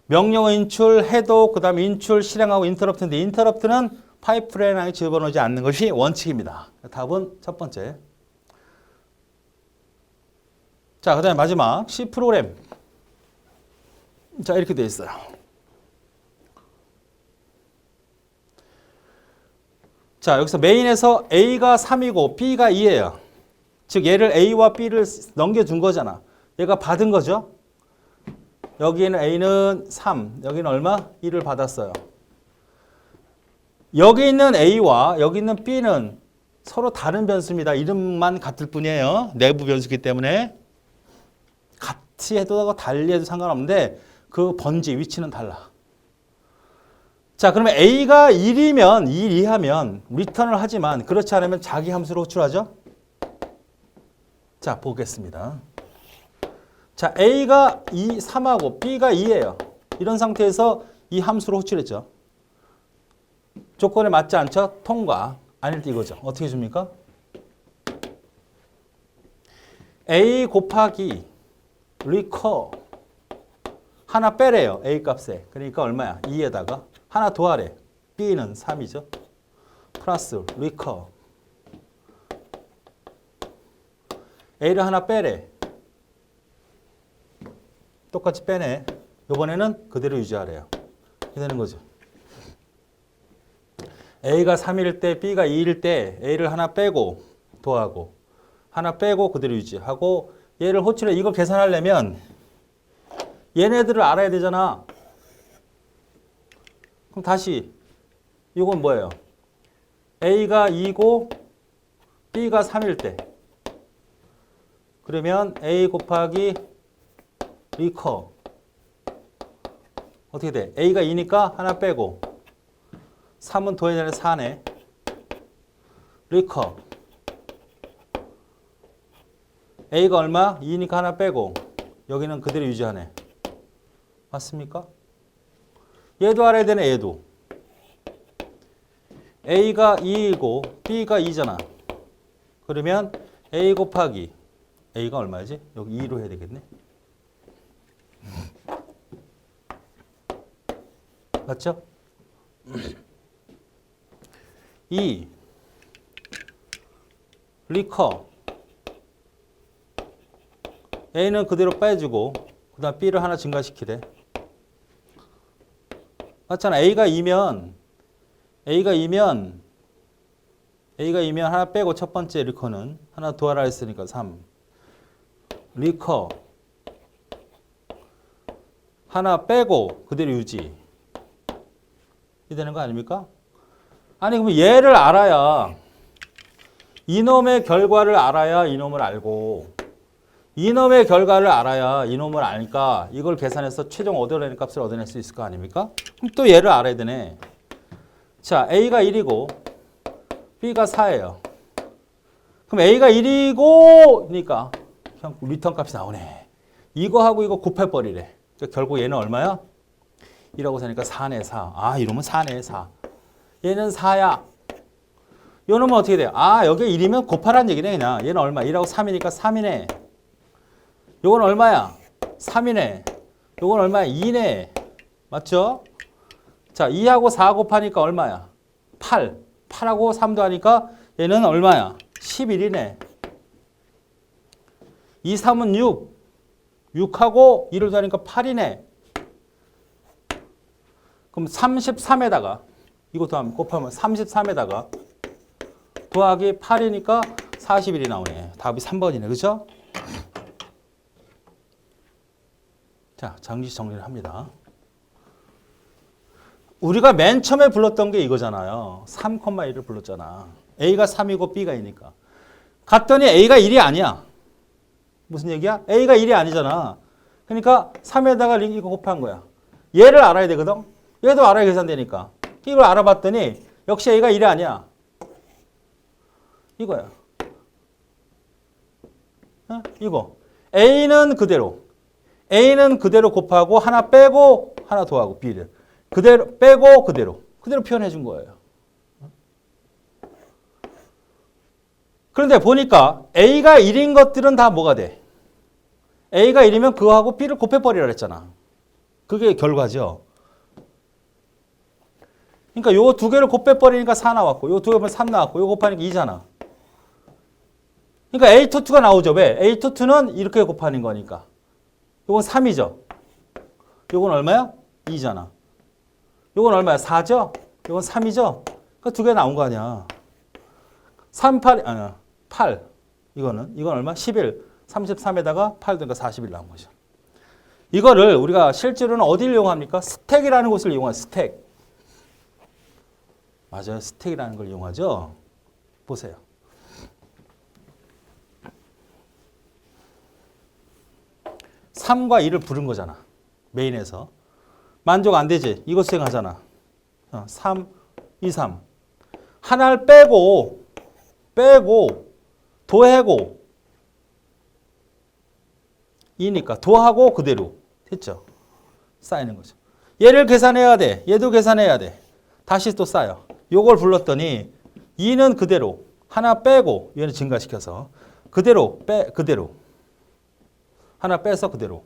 명령어 인출, 해독, 그 다음에 인출, 실행하고 인터럽트인데 인터럽트는 파이프라이닝에 집어넣지 않는 것이 원칙입니다. 답은 첫 번째. 자, 그 다음에 마지막 C 프로그램. 자, 이렇게 되어 있어요. 자, 여기서 메인에서 A가 3이고 B가 2예요. 즉 얘를 A와 B를 넘겨준 거잖아. 얘가 받은 거죠. 여기에는 A는 3, 여기는 얼마? 2를 받았어요. 여기 있는 A와 여기 있는 B는 서로 다른 변수입니다. 이름만 같을 뿐이에요. 내부 변수이기 때문에 같이 해도 달리 해도 상관없는데 그 번지 위치는 달라. 자, 그러면 A가 1이면 1 이하면 리턴을 하지만 그렇지 않으면 자기 함수로 호출하죠. 자, 보겠습니다. 자, A가 2, 3하고 B가 2예요. 이런 상태에서 이 함수로 호출했죠. 조건에 맞지 않죠? 통과. 아닐 때 이거죠. 어떻게 줍니까? A 곱하기 리커 하나 빼래요. A 값에. 그러니까 얼마야? 2에다가 하나 더하래. B는 3이죠. 플러스 리커 A를 하나 빼래. 똑같이 빼네. 이번에는 그대로 유지하래요. 이렇게 되는 거죠. A가 3일 때 B가 2일 때 A를 하나 빼고 더하고 하나 빼고 그대로 유지하고 얘를 호출해. 이걸 계산하려면 얘네들을 알아야 되잖아. 그럼 다시 이건 뭐예요? A가 2고 B가 3일 때 그러면 A 곱하기 리커 어떻게 돼? A가 2니까 하나 빼고 3은 더해야 되는 4네. 리커 A가 얼마? 2니까 하나 빼고 여기는 그대로 유지하네. 맞습니까? 얘도 알아야 되네. 얘도 A가 2이고 B가 2잖아. 그러면 A 곱하기 A가 얼마지? 여기 2로 해야 되겠네. 맞죠? 2 리커 A는 그대로 빼주고 그 다음 B를 하나 증가시키래. 맞잖아. A가 2면 하나 빼고 첫 번째 리커는 하나 더하라 했으니까 3 리커 하나 빼고 그대로 유지 이 되는 거 아닙니까? 아니 그럼 얘를 알아야 이놈의 결과를 알아야 이놈을 알고 이놈의 결과를 알아야 이놈을 아니까 이걸 계산해서 최종 얻어내는 값을 얻어낼 수 있을 거 아닙니까? 그럼 또 얘를 알아야 되네. 자, A가 1이고 B가 4예요. 그럼 A가 1이고 그러니까 그냥 리턴 값이 나오네. 이거하고 이거 곱해버리래. 그러니까 결국 얘는 얼마야? 1하고 4니까 4네 4. 아 이러면 4네 4. 얘는 4야. 요놈은 어떻게 돼요? 아 여기 1이면 곱하라는 얘기네 그냥. 얘는 얼마? 1하고 3이니까 3이네. 요건 얼마야? 3이네. 요건 얼마야? 2네. 맞죠? 자, 2하고 4 곱하니까 얼마야? 8. 8하고 3도 하니까 얘는 얼마야? 11이네. 2, 3은 6. 6하고 2를 더하니까 8이네. 그럼 33에다가 이것도 한번 곱하면 33에다가 더하기 8이니까 41이 나오네. 답이 3번이네. 그죠? 자, 잠시 정리를 합니다. 우리가 맨 처음에 불렀던 게 이거잖아요. 3,1을 불렀잖아. A가 3이고 B가 2니까. 갔더니 A가 1이 아니야. 무슨 얘기야? A가 1이 아니잖아. 그러니까 3에다가 이거 곱한 거야. 얘를 알아야 되거든. 얘도 알아야 계산되니까. 이걸 알아봤더니 역시 A가 1이 아니야. 이거야. 어? 이거. A는 그대로 곱하고 하나 빼고 하나 더하고 B를 그대로 빼고 그대로 표현해 준 거예요. 그런데 보니까 A가 1인 것들은 다 뭐가 돼? A가 1이면 그거하고 B를 곱해버리라 그랬잖아. 그게 결과죠. 그러니까 요 두 개를 곱해버리니까 4 나왔고 요 두 개면 3 나왔고 요 곱하니까 2잖아. 그러니까 A22가 나오죠. 왜? A22는 이렇게 곱하는 거니까. 요건 3이죠. 요건 얼마야? 2잖아. 요건 얼마야? 4죠? 요건 3이죠? 그러니까 두 개 나온 거 아니야. 3, 8, 아니야. 8. 이건 얼마? 11. 33에다가 8 되니까 41 나온 거죠. 이거를 우리가 실제로는 어디를 이용합니까? 스택이라는 곳을 이용하죠. 스택. 맞아요. 스택이라는 걸 이용하죠. 보세요. (3과 2를 부른 거잖아. 메인에서. 만족 안 되지? 이거 수행하잖아. 3, 2, 3. 하나를 빼고 더하고 2니까 더하고 그대로 됐죠? 쌓이는 거죠. 얘를 계산해야 돼. 얘도 계산해야 돼. 다시 또 쌓여. 요걸 불렀더니 2는 그대로 하나 빼고 얘는 증가시켜서 그대로 그대로 하나 빼서 그대로.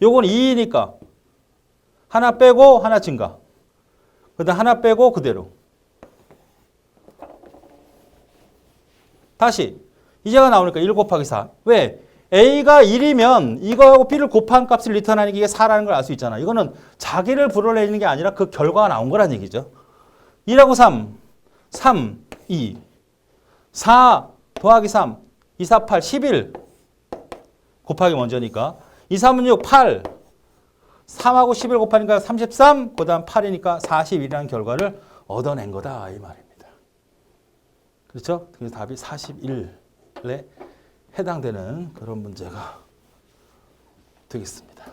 요건 2니까 하나 빼고 하나 증가. 그다음 하나 빼고 그대로. 다시 이제가 나오니까 1 곱하기 4. 왜? A가 1이면 이거하고 B를 곱한 값을 리턴하는 게 이게 4라는 걸 알 수 있잖아. 이거는 자기를 불러내는 게 아니라 그 결과가 나온 거란 얘기죠. 2하고 3, 3, 2, 4 더하기 3, 2, 4, 8, 11 곱하기 먼저니까 2, 3은 6, 8 3하고 11 곱하니까 33, 그 다음 8이니까 41이라는 결과를 얻어낸 거다 이 말입니다. 그렇죠? 그래서 답이 41에 해당되는 그런 문제가 되겠습니다.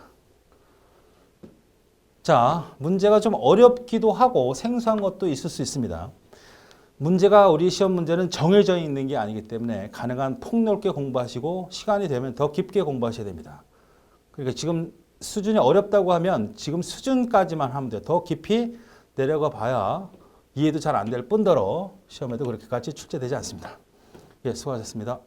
자, 문제가 좀 어렵기도 하고 생소한 것도 있을 수 있습니다. 문제가 우리 시험 문제는 정해져 있는 게 아니기 때문에 가능한 폭넓게 공부하시고 시간이 되면 더 깊게 공부하셔야 됩니다. 그러니까 지금 수준이 어렵다고 하면 지금 수준까지만 하면 돼요. 더 깊이 내려가 봐야 이해도 잘 안 될 뿐더러 시험에도 그렇게까지 출제되지 않습니다. 예, 수고하셨습니다.